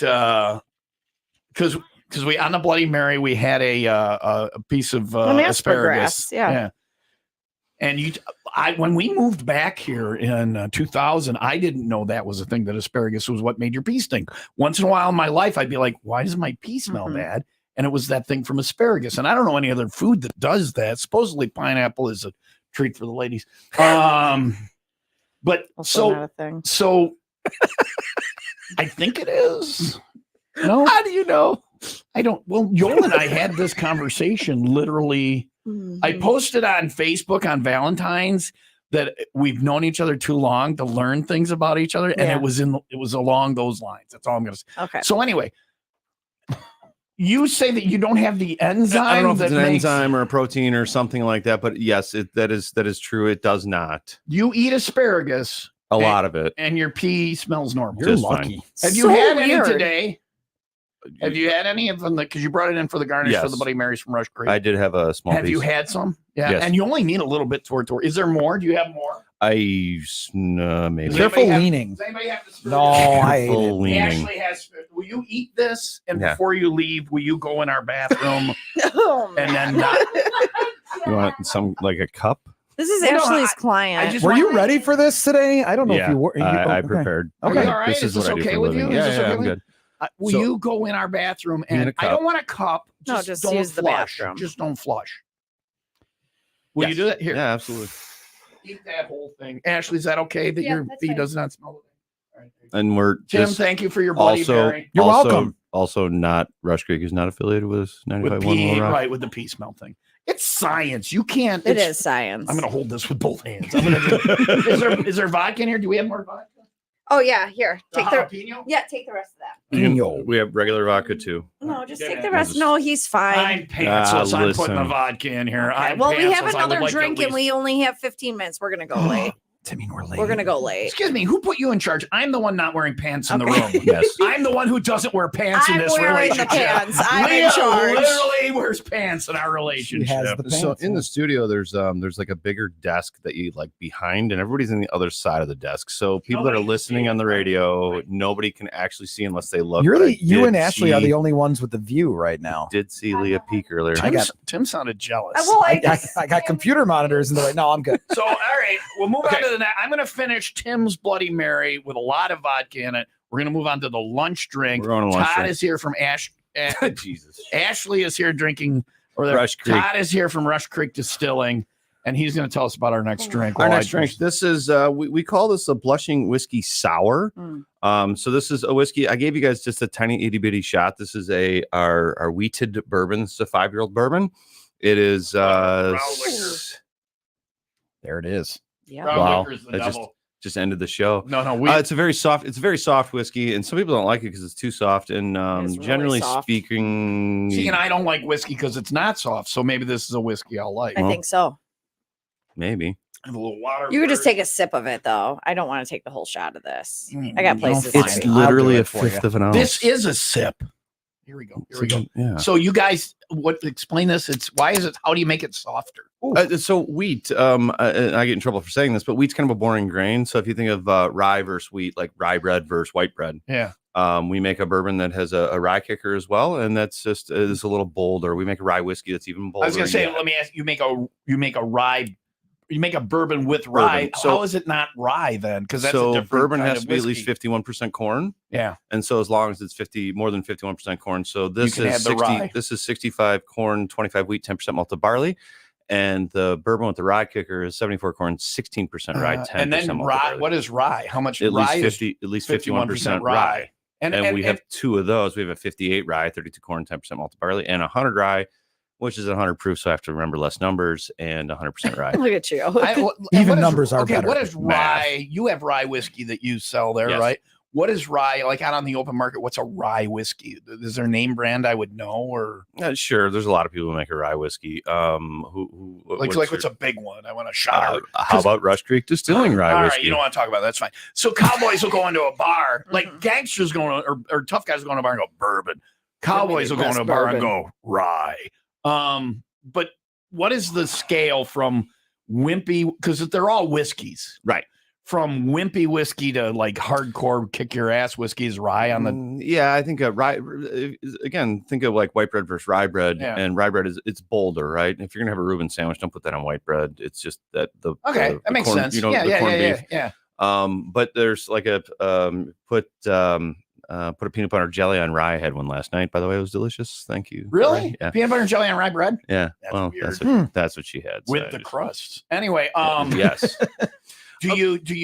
because we on the Bloody Mary we had a piece of asparagus, yeah. And when we moved back here in 2000, I didn't know that was a thing, that asparagus was what made your pee stink. Once in a while in my life, I'd be like, why does my pee smell bad? And it was that thing from asparagus. And I don't know any other food that does that. Supposedly pineapple is a treat for the ladies. But Also not a thing. so I think it is. No, how do you know? I don't. Well, Joel and I had this conversation literally. I posted on Facebook on Valentine's that we've known each other too long to learn things about each other, and Yeah. it was along those lines. That's all I'm going to say. Okay. So anyway, you say that you don't have the enzyme. I don't know if that it's an makes, enzyme or a protein or something like that, but yes, that is true. It does not. You eat asparagus, A lot of it. and your pee smells normal. You're Just lucky. fine. Have you So had weird. any today? Have you had any of them? Because you brought it in for the garnish for Yes. the Bloody Marys from Rush Creek. I did have a small Have piece. you had some? Yeah. Yes. And you only need a little bit toward. Is there more? Do you have more? Maybe. Does Careful anybody have- leaning. Does anybody have to No, I ate Careful it. leaning. Ashley has. Will you eat this? And Yeah. before you leave, will you go in our bathroom Oh, and man. then not? You want some like a cup? This is Well, no, Ashley's I client. just Were want- you ready for this today? I don't know if you were. I okay. prepared. Are you Okay. all right? This Is is what this I do okay for a with living. you? Yeah, Is this yeah, okay I'm with you? good. Will So- you go in our bathroom in and a I don't cup. want a cup. No, Just just don't use the flush. bathroom. Just don't flush. Will you Yes. do that here? Yeah, absolutely. Eat that whole thing. Ashley, is that okay that your that's pee fine. does not smell? All right. And we're Tim, just thank you for your Bloody also Mary. You're also, welcome. Also, not Rush Creek is not affiliated with With 95.1 pee, Will Rock. right, with the pee smell thing. It's science. You can't. It it's- is science. I'm going to hold this with both hands. Is there vodka in here? Do we have more vodka? Oh yeah, here. Take the jalapeno? take the rest of that. You can- Pino. we have regular vodka too. No, just Yeah, take yeah. the rest. No, he's fine. I'm pantsless. I'm putting the listen. vodka in here. Okay, I'm well, we have pantsless. I would another like to at drink and least- we only have 15 minutes. We're gonna go late. I mean, we're late. We're gonna go late. Excuse me, who put you in charge? I'm the one not wearing pants in the Okay. room. Yes. I'm the one who doesn't wear pants in I'm this wearing the relationship. pants. I'm Leah in charge. literally wears pants in our relationship. has the So pants, in yeah. the studio, there's like a bigger desk that you like behind, and everybody's on the other side of the desk. So people that Nobody are can listening see on the it. radio, Right. nobody can actually see unless they look. You're but I you did and Ashley are see- the only ones with the view right now. Did see Leah peek earlier. Tim sounded jealous. Well, I got computer monitors in the way. No, I'm good. So, all right, we'll move Okay. on to the next. I'm going to finish Tim's Bloody Mary with a lot of vodka in it. We're going to move on to the lunch drink. We're going to lunch Todd drink. is here from Jesus. Ashley is here drinking. Rush Creek. Todd is here from Rush Creek Distilling, and he's going to tell us about our next drink. Our while next I- drink. This is we call this a blushing whiskey sour. So this is a whiskey. I gave you guys just a tiny itty bitty shot. This is our wheated bourbon. This is a 5-year-old bourbon. It is Brown liquor. There it is. Yeah. Brown Wow. liquor is the I devil. just ended the show. No, It's a very soft whiskey, and some people don't like it because it's too soft. And It's really generally soft. speaking, See, and I don't like whiskey because it's not soft. So maybe this is a whiskey I'll like. I think so. maybe Have a little water. You could just first. take a sip of it though. I don't want to take the whole shot of this. Mm, I got no, places. fine. to it's be. I'll literally do a it for fifth you. of an ounce. This is a sip. Here we go. Here we go. Yeah. So you guys, explain this? It's why is it? How do you make it softer? So wheat, and I get in trouble for saying this, but wheat's kind of a boring grain. So if you think of rye versus wheat, like rye bread versus white bread, Yeah. we make a bourbon that has a rye kicker as well, and that's just is a little bolder. We make a rye whiskey that's even bolder. I was gonna say, let me ask you: you make a bourbon with rye. Bourbon. So- how is it not rye then? Because that's a so different bourbon kind has of to be at whiskey. least 51% corn, Yeah. and so as long as it's more than 51% corn, so this can is add the rye. This is 65 corn, 25 wheat, 10% malted barley. And the bourbon with the rye kicker is 74 corn, 16% rye, 10% and then malted rye. barley. What is rye? How much At rye least is 51% rye. And we have 2 of those. We have a 58 rye, 32 corn, 10% malted barley, and 100 rye, which is 100 proof. So I have to remember less numbers, and 100% rye. Look at you. Even numbers are okay. better. What is Math. rye? You have rye whiskey that you sell there, Yes. right? What is rye like out on the open market? What's a rye whiskey? Is there a name brand I would know, or Sure, there's a lot of people who make a rye whiskey. what's a big one? I want to shout. How about Rush Creek Distilling rye All whiskey? right, you don't want to talk about that. That's fine. So cowboys will go into a bar, like gangsters going to, or tough guys will go into a bar and go bourbon. Cowboys will go into a bar and go rye. But what is the scale from wimpy? Because they're all whiskeys, right? From wimpy whiskey to like hardcore kick your ass whiskey is rye on the. Yeah, I think rye. Again, think of like white bread versus rye bread, and rye bread it's bolder, right? If you're gonna have a Reuben sandwich, don't put that on white bread. It's just that the that makes corn, sense. You know, the corned beef. Yeah. But there's like a put a peanut butter jelly on rye. I had one last night. By the way, it was delicious. Thank you. Really? Yeah. Peanut butter and jelly on rye bread? Yeah. That's that's what she had. With the crust. Anyway, yes. Do you what do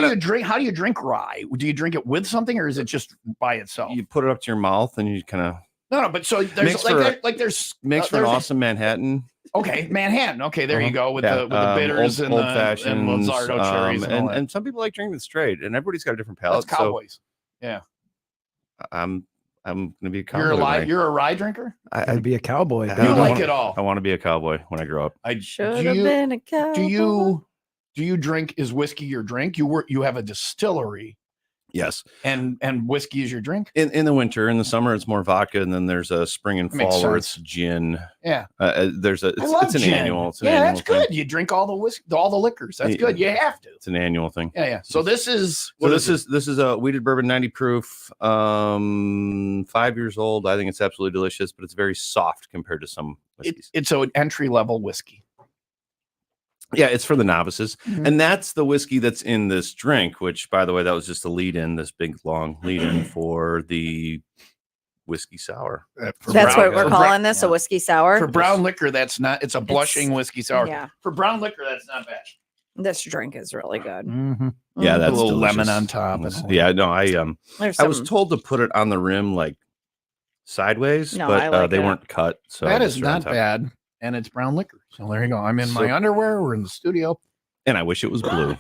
you drink? How do you drink rye? Do you drink it with something, or is it just by itself? You put it up to your mouth and you kind of no. But so there's makes for an awesome Manhattan. Okay, Manhattan. Okay, there you go with the bitters and old the fashioned Luzardo cherries and some people like drinking it straight, and everybody's got a different palate. That's cowboys. Yeah, I'm gonna be a cowboy. You're a rye drinker. I'd be a cowboy. You like it all. I want to be a cowboy when I grow up. I should have been a cowboy. Do you drink? Is whiskey your drink? You have a distillery. Yes. And whiskey is your drink? In the winter. In the summer, it's more vodka, and then there's a spring and fall where it's gin. Yeah. It's an gin. annual. That's good. You drink all the liquors. That's good. You have to. It's an annual thing. Yeah. So this is this is a wheated bourbon, 90 proof, 5 years old. I think it's absolutely delicious, but it's very soft compared to some whiskeys. It's an entry level whiskey. Yeah, it's for the novices. And that's the whiskey that's in this drink, which, by the way, that was just a lead-in, this big, long lead-in for the whiskey sour. That's what we're calling this, a whiskey sour? For brown liquor, it's a blushing whiskey sour. Yeah. For brown liquor, that's not bad. This drink is really good. Yeah, that's a little delicious. lemon on top. Yeah, no, I was told to put it on the rim, like, sideways, but they weren't cut. So that is not bad. And it's brown liquor. So there you go. I'm in my underwear. We're in the studio. And I wish it was blue.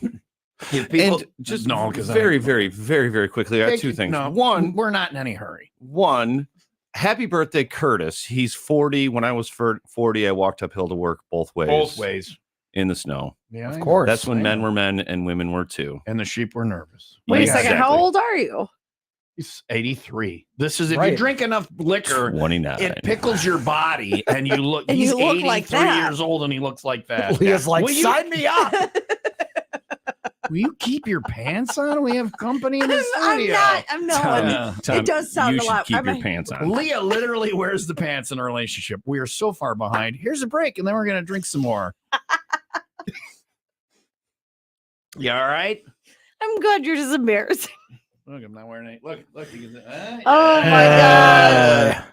People, and just because very, very, very, very quickly, I have two things. No, one, we're not in any hurry. One, happy birthday, Curtis. He's 40. When I was 40, I walked uphill to work both ways. Both ways. In the snow. Yeah, of course. That's when men were men and women were too. And the sheep were nervous. Wait a second. How old are you? He's 83. This is if you drink enough liquor, 29. It pickles your body, and you look. And he's you look 83 like that. years old, and he looks like that. Leah's like, Will you- sign me up. Will you keep your pants on? We have company in the I'm studio. not. Tom, It does sound you a should lot. keep your pants on. Leah literally wears the pants in a relationship. We are so far behind. Here's a break, and then we're gonna drink some more. You all right? I'm good. You're just embarrassing. Look, I'm not wearing any. Look. Oh my God.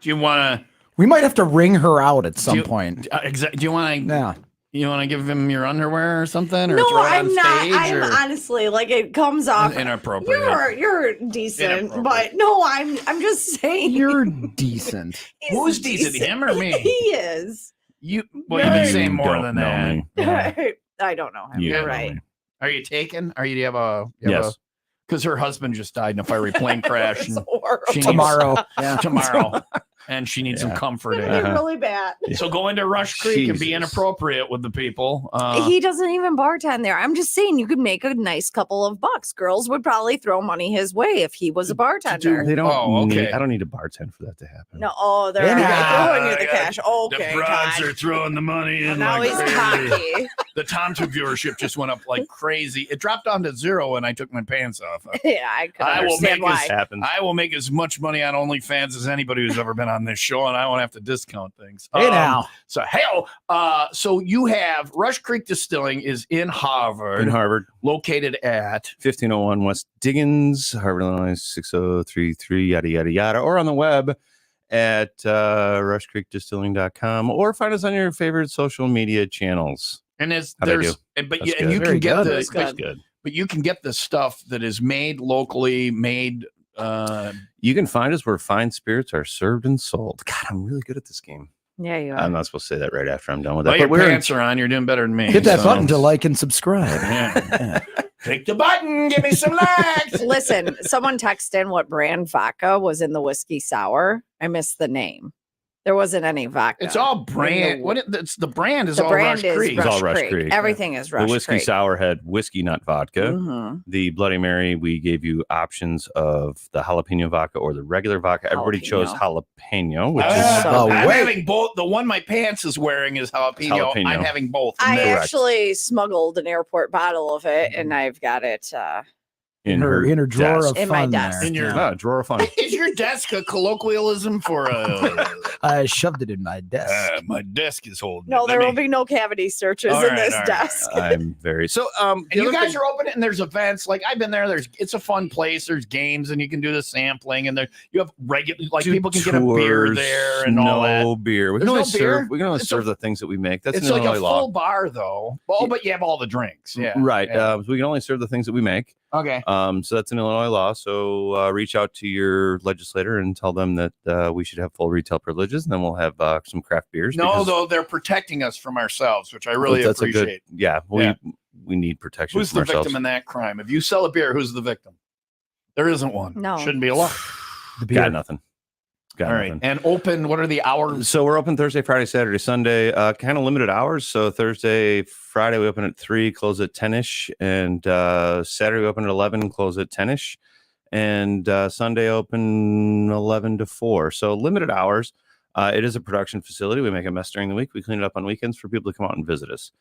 Do you want to? We might have to ring her out at some point. Do you want to? Yeah. You want to give him your underwear or something, or No, throw it I'm on not. stage, I'm or honestly like it comes off inappropriate. You're decent, but no, I'm just saying you're decent. Who's decent, him or me? He is. You. Well, you've been saying more than that. Yeah. I don't know him. You're right. Are you taken? Do you have a? Yes. Because her husband just died in a fiery plane crash. And Tomorrow. Tomorrow. And she needs some comforting. It's really bad. So go into Rush Creek and be inappropriate with the people. He doesn't even bartend there. I'm just saying you could make a nice couple of bucks. Girls would probably throw money his way if he was a bartender. They don't. okay. I don't need to bartend for that to happen. No, they're throwing you the cash. Okay, the broads are throwing the money in. Now like he's crazy. cocky. The Tom2 viewership just went up like crazy. It dropped down to 0 and I took my pants off. Yeah, I could I will understand make why. I will make as much money on OnlyFans as anybody who's ever been on this show, and I won't have to discount things. Hey now. So you have Rush Creek Distilling is in Harvard. Located at 1501 West Diggins, Harvard, Illinois 6033, yada yada yada, or on the web at rushcreekdistilling.com, or find us on your favorite social media channels. And you That's can good. get That's the good. But you can get the stuff that is made locally, you can find us where fine spirits are served and sold. God, I'm really good at this game. Yeah, you are. I'm not supposed to say that right after I'm done with that. Well, your pants are on. You're doing better than me. Hit that button to like and subscribe. Yeah. Click the button. Give me some likes. Listen, someone texted in what brand vodka was in the whiskey sour. I missed the name. There wasn't any vodka. It's all brand. It's the brand is the all brand Rush is Creek. It's all Rush Creek. Everything is Rush The whiskey Creek. sour had whiskey, not vodka. Mm-hmm. The Bloody Mary, we gave you options of the jalapeno vodka or the regular vodka. Everybody chose jalapeno, which is I'm having both. The one my pants is wearing is jalapeno. I'm having both. I actually smuggled an airport bottle of it, and I've got it in her drawer of in my fun desk. there. In your drawer of fun. Is your desk a colloquialism for a? I shoved it in my desk. My desk is holding. No, there will be no cavity searches in this desk. I'm very so. And you guys are open, and there's events. Like I've been there. It's a fun place. There's games, and you can do the sampling, and there you have regular people can get a beer there and all that. No beer. We can only serve. We can only serve the things that we make. That's it's an like Illinois a law. full bar, though. Oh, but you have all the drinks. Yeah, right. Yeah. So we can only serve the things that we make. Okay. So that's an Illinois law. So reach out to your legislator and tell them that we should have full retail privileges, and then we'll have some craft beers. No, though they're protecting us from ourselves, which I really appreciate. We need protection. Who's from the victim ourselves. in that crime? If you sell a beer, who's the victim? There isn't one. No, shouldn't be a law. Got nothing. All right. And open. What are the hours? So we're open Thursday, Friday, Saturday, Sunday. Kind of limited hours. So Thursday, Friday we open at 3, close at 10ish, and Saturday we open at 11, close at 10ish, and Sunday open 11 to 4. So limited hours. It is a production facility. We make a mess during the week. We clean it up on weekends for people to come out and visit us.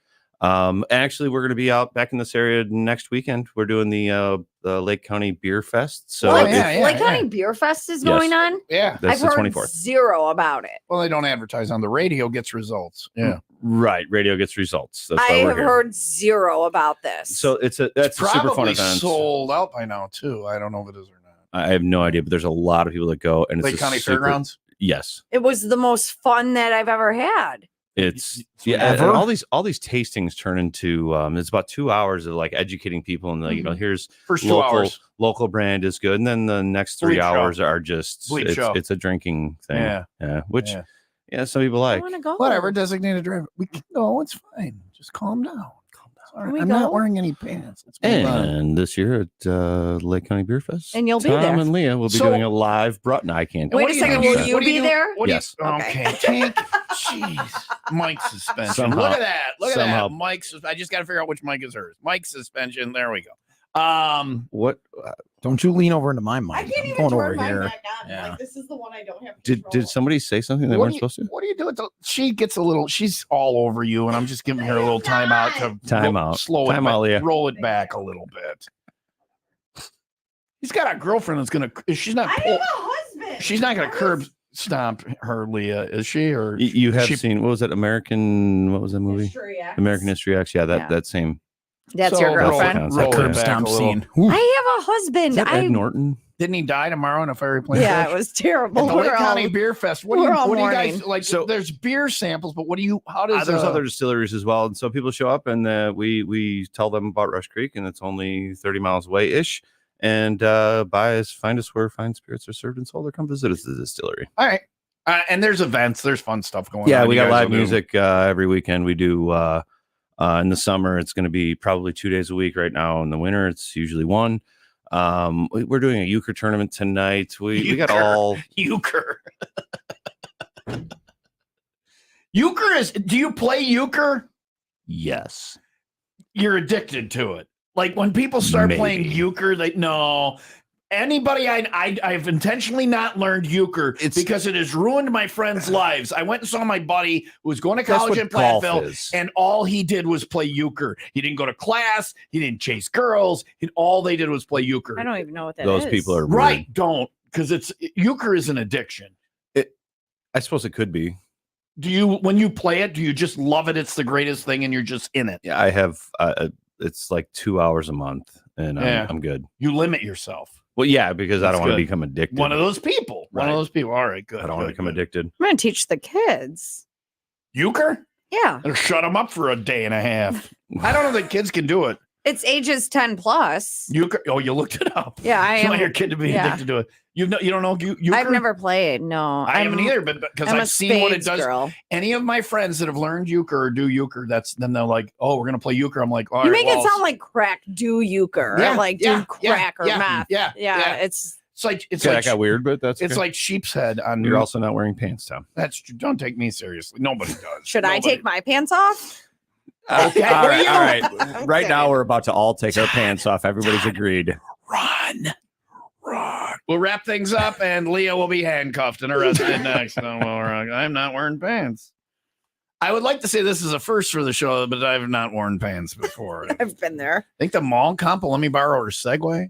Actually, we're going to be out back in this area next weekend. We're doing the Lake County Beer Fest. So Lake County Beer Fest is going on. Yeah, that's I've the heard 24th. zero about it. Well, they don't advertise on the radio. Gets results. Yeah, right. Radio gets results. That's I why we're have here. heard zero about this. So that's a super fun probably event. sold out by now too. I don't know if it is or not. I have no idea, but there's a lot of people that go, and it's Lake County Fairgrounds. Yes, It was the most fun that I've ever had. it's and all these tastings turn into it's about 2 hours of like educating people and you know, here's First 2 hours. local brand is good, and then the next 3 Bleach hours show. are just Bleach show. it's a drinking thing. Which some people I like. want to go. Whatever, designated driver. We can go. It's fine. Just calm down. All right. we I'm go? not wearing any pants. Let's move on. And this year at Lake County Beer Fest, And you'll be Tom there. and Leah will be doing a live no, I can't. Wait a second, will you be there? Yes. Okay. Tank. Jeez. Mike suspension. Somehow. Look at that. Look Somehow. at that. Mike's. I just got to figure out which mic is hers. Mike suspension. There we go. What? Don't you lean over into my mic. I can't I'm even going turn over my here. back on. Yeah. Like, this is the one I don't have. Did somebody say something they weren't supposed to? What do you do with she gets a little, she's all over you, and I'm just giving her a little time out to slow it Time out, back, Leah. roll it back a little bit. He's got a girlfriend that's gonna, she's not, I have a husband. she's not gonna curb stomp her, Leah, is she? Or You have seen, what was that American, what was that movie? History X. American History X. Yeah, that same. That's your girlfriend. Roll Curb it back stomp a little. scene. I have a husband. Is that Ed Norton? Didn't he die tomorrow in a fiery plane Yeah, crash? it was terrible. At the Lake County Beer Fest. What do we're all you guys mourning. like? So- there's beer samples, but how does there's other distilleries as well, and so people show up and we tell them about Rush Creek, and it's only 30 miles away ish. And find us where fine spirits are served and sold, or come visit us at the distillery. All right. And there's events, there's fun stuff going on. Yeah, we You got guys live will do. music every weekend. We do in the summer, it's going to be probably 2 days a week. Right now, in the winter, it's usually one. We're doing a euchre tournament tonight. We got all euchre. Euchre is. Do you play euchre? yes. You're addicted to it. Like when people start playing euchre, they no. Anybody I've intentionally not learned euchre because it has ruined my friends' lives. I went and saw my buddy who was going to college in Platteville, and all he did was play euchre. He didn't go to class. He didn't chase girls. All they did was play euchre. I don't even know what that Those is. people are right. weird. Don't, because euchre is an addiction. I suppose it could be. Do you, when you play it, do you just love it? It's the greatest thing, and you're just in it. Yeah, I have. It's like 2 hours a month, and I'm good. You limit yourself. Well, yeah, because I don't want to good. become addicted. One of those people. One of those people. All right, good. I don't want to become addicted. I'm going to teach the kids. Euchre? Yeah. Or shut them up for a day and a half. I don't know that kids can do it. It's ages 10 plus. Euchre? Oh, you looked it up. Yeah, I You am. want your kid to be addicted to it. You don't know euchre? I've never played. No, I haven't either, but because I'm I've a seen what it spades does. girl. Any of my friends that have learned euchre or do euchre, then they're like, "Oh, we're gonna play euchre." I'm like, "All You right, make it sound like crack do euchre, do crack or meth. Yeah, It's like that got weird, but that's it's okay. like sheep's head on. You're also not wearing pants, Tom. That's true. Don't take me seriously. Nobody does. Should I take my pants off? Okay, all where right, you? all right. Right now, we're about to all take our pants off. Everybody's agreed. Run. We'll wrap things up, and Leah will be handcuffed and arrested next. No, I'm not wearing pants. I would like to say this is a first for the show, but I've not worn pants before. I've been there. Think the mall comp will let me borrow her Segway?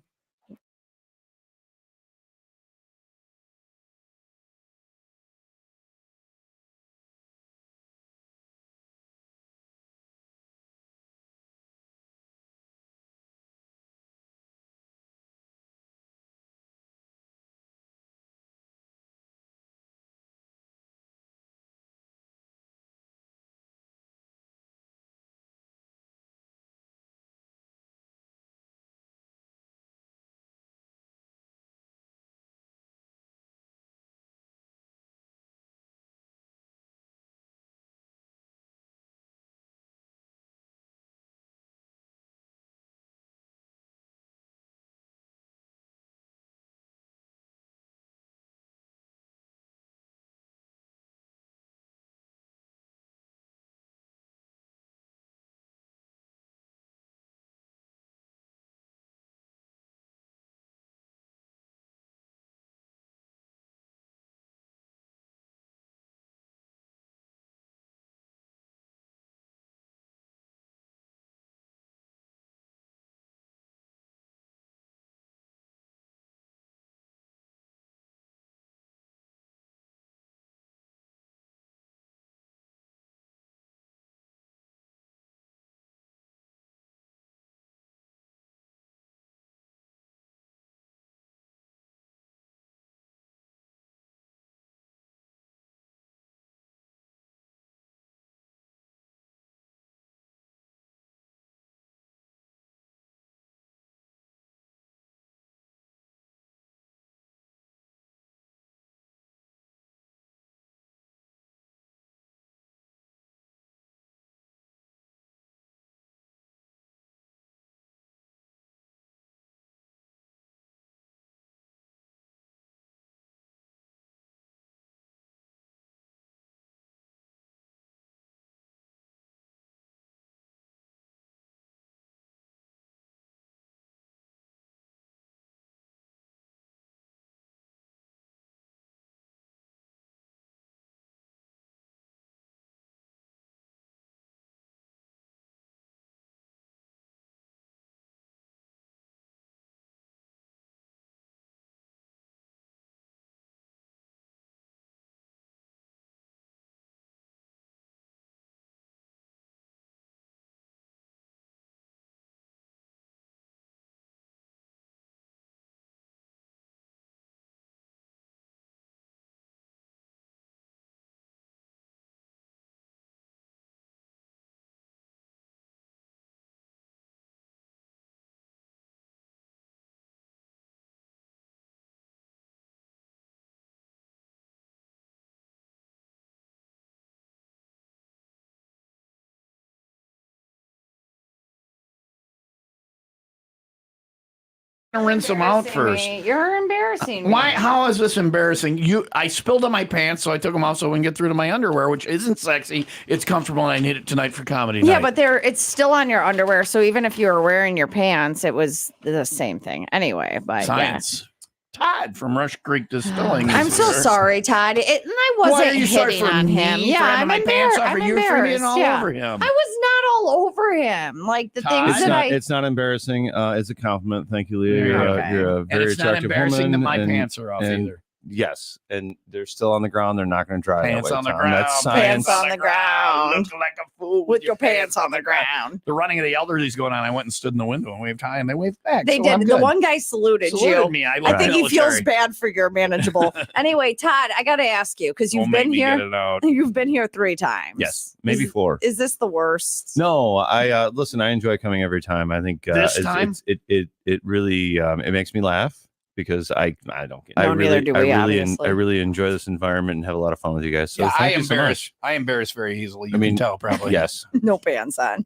Rinse them out Embarrassing first. me. You're embarrassing me. Why? How is this embarrassing? I spilled on my pants, so I took them off so I can get through to my underwear, which isn't sexy. It's comfortable, and I need it tonight for comedy Yeah, night. but it's still on your underwear. So even if you were wearing your pants, it was the same thing. Anyway, but Science. Todd from Rush Creek Distilling. I'm is so here. sorry, Todd. And I Why wasn't are you sorry hitting for on me him. for Yeah, having I'm my pants off, I'm or you for being embarrassed. all Yeah. over him? I was not all over him. Like the Todd? things that I. It's not embarrassing. It's a compliment. Thank you, Leah. Okay. You're a And very it's not attractive embarrassing woman. that my and- pants are off and- either. Yes, and they're still on the ground. They're not going to dry. Pants that way, on the Tom. ground. That's science. Pants on the ground. Looking like a fool With your pants on the ground. The running of the elderly's going on. I went and stood in the window and waved hi, and they waved back. They so did. I'm The good. one guy saluted you. Me. I, I think he feels military. bad for your manageable. Anyway, Todd, I got to ask you because you've Don't make been me get here. it out. You've been here 3 times. Yes, maybe Is- 4. Is this the worst? No, I listen. I enjoy coming every time. I think This time? it really it makes me laugh because I don't get. No, neither do we, I obviously. really enjoy this environment and have a lot of fun with you guys. So Yeah, thank you so much. I embarrass very easily. You I mean, can tell probably. Yes. No pants on.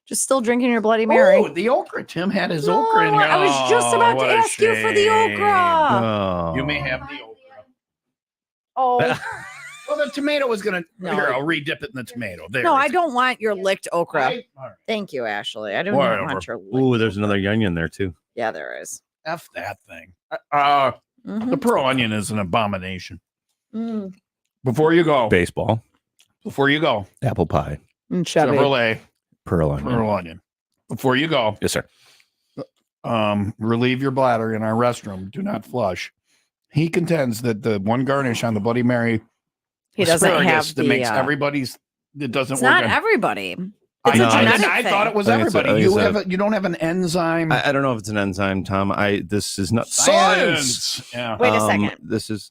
Just still drinking your Bloody Mary. Oh, the okra. Tim had his No, okra in here. I was just about to what a ask you for the shame. okra. Oh. You may have the okra. Oh, Well, the tomato was gonna. No. Here, I'll re-dip it in the tomato. There. no, I don't want your licked okra. All right. Thank you, Ashley. I don't Whatever. want your licked. Ooh, there's another onion there too. Yeah, there is. F that thing. Mhm. The pearl onion is an abomination. Mm. Before you go, Baseball, before you go, apple pie, And Chevy. Chevrolet pearl onion. pearl onion. Before you go, Yes, sir. relieve your bladder in our restroom. Do not flush. He contends that the one garnish on the Bloody Mary He doesn't asparagus have that the. makes everybody's. It doesn't It's work. not on- everybody. I, It's a know, genetic I thing. thought it was I think it's a- everybody. I You think it's you don't have an enzyme. I don't know if it's an enzyme, Tom. This is not Science. Yeah. Wait a second. This is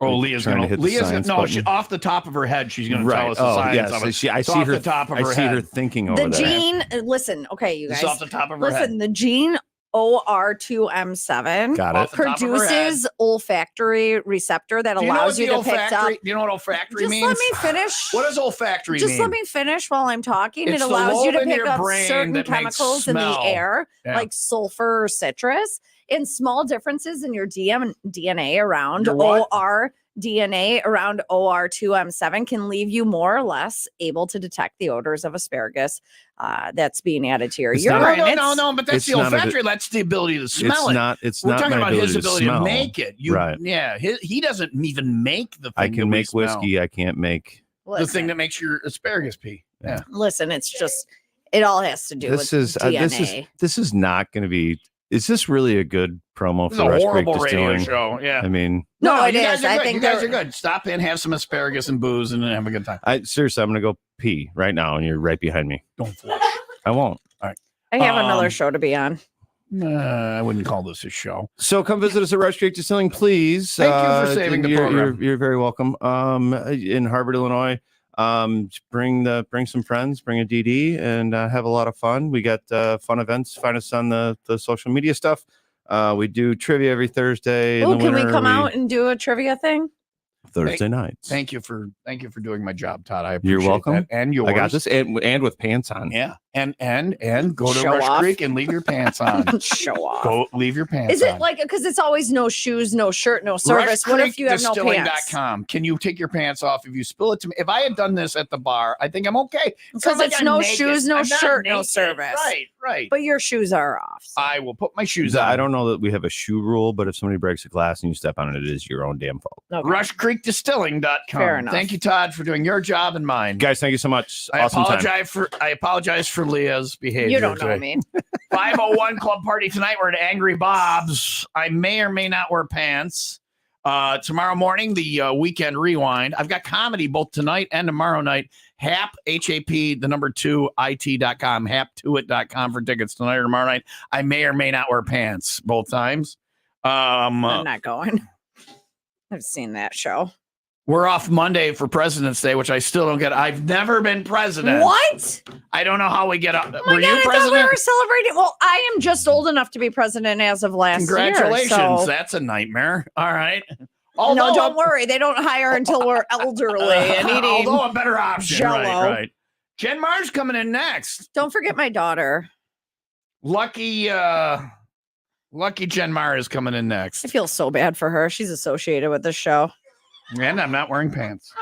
Oh, Leah's trying gonna. to hit the Leah's gonna, science no. She, button. off the top of her head, she's gonna right. tell us the Oh, science yes. of it. I It's see off her. the top of I her see her head. thinking over The there. gene. Listen, okay, you It's guys. off the top of her Listen, head. the gene OR2M7 Got Off it. the top of her produces olfactory receptor that Do you know allows what you the to pick up. olfactory? Do you know what olfactory Just means? let me finish. What does olfactory Just mean? let me finish while I'm talking. It's It the allows you to lobe in pick your up brain certain that makes chemicals in the smell. air, Yeah. like sulfur or citrus, and small differences in your DNA around Your what? DNA around OR2M7 can leave you more or less able to detect the odors of asparagus that's being added to your It's urine. not- No, It's- but that's it's the not a- olfactory. That's the ability to smell it. It's We're not talking my about his ability to smell. make it. Right. Yeah. He doesn't even make the thing. I that can we make smell. whiskey. I can't make. The thing Listen, that makes your asparagus pee. Yeah. listen, it's just it all has to do This with is DNA. this is not going to be. Is this really a good promo It's for a Rush Creek horrible radio Distilling? show. Yeah. I mean, No, it you guys is. are I good. think you guys they're- are good. Stop in, have some asparagus and booze, and then have a good time. seriously, I'm going to go pee right now, and you're right behind me. Don't flush. I won't. I have another Um, show to be on. I wouldn't call this a show. So come visit us at Rush Creek Distilling, please. Thank you for saving the program. You're very welcome. In Harvard, Illinois. Bring some friends, bring a DD, and have a lot of fun. We got fun events. Find us on the social media stuff. We do trivia every Thursday. in Oh, the can we winter. come out and do a trivia thing? Thursday nights? Thank you for doing my job, Todd. I appreciate You're welcome. that. And yours. I got this, and with pants on. Yeah. And go to Show Rush off. Creek and leave your pants on. Show off. Go leave your pants Is on. it like because it's always no shoes, no shirt, no service? What if you have no pants? RushCreekDistilling.com. Can you take your pants off if you spill it to me? If I had done this at the bar, I think I'm okay. Because not it's I'm no naked. shoes, no I'm not shirt, no naked. service. Right. But your shoes are off. so- I will put my shoes on. I don't know that we have a shoe rule, but if somebody breaks a glass and you step on it, it is your own damn fault. Okay. RushCreekDistilling.com. Fair enough. Thank you, Todd, for doing your job and mine. Guys, thank you so much. I Awesome time. apologize for Leah's behavior. You don't know today. me. 501 Club Party tonight. We're at Angry Bob's. I may or may not wear pants. Tomorrow morning, the weekend rewind. I've got comedy both tonight and tomorrow night. HAP, HAP, the number 2, IT.com, hap2it.com for tickets tonight or tomorrow night. I may or may not wear pants both times. I'm not going. I've seen that show. We're off Monday for President's Day, which I still don't get. I've never been president. What? I don't know how we get up. Oh my Were God, you I thought we president? were celebrating. Well, I am just old enough to be president as of last Congratulations. year. So. That's a nightmare. All right. No, don't worry. They don't hire until we're elderly and eating. Although a better option. Jell-O. Right. Jen Mar's coming in next. Don't forget my daughter. Lucky Lucky Jen Mara is coming in next. I feel so bad for her. She's associated with this show. And I'm not wearing pants.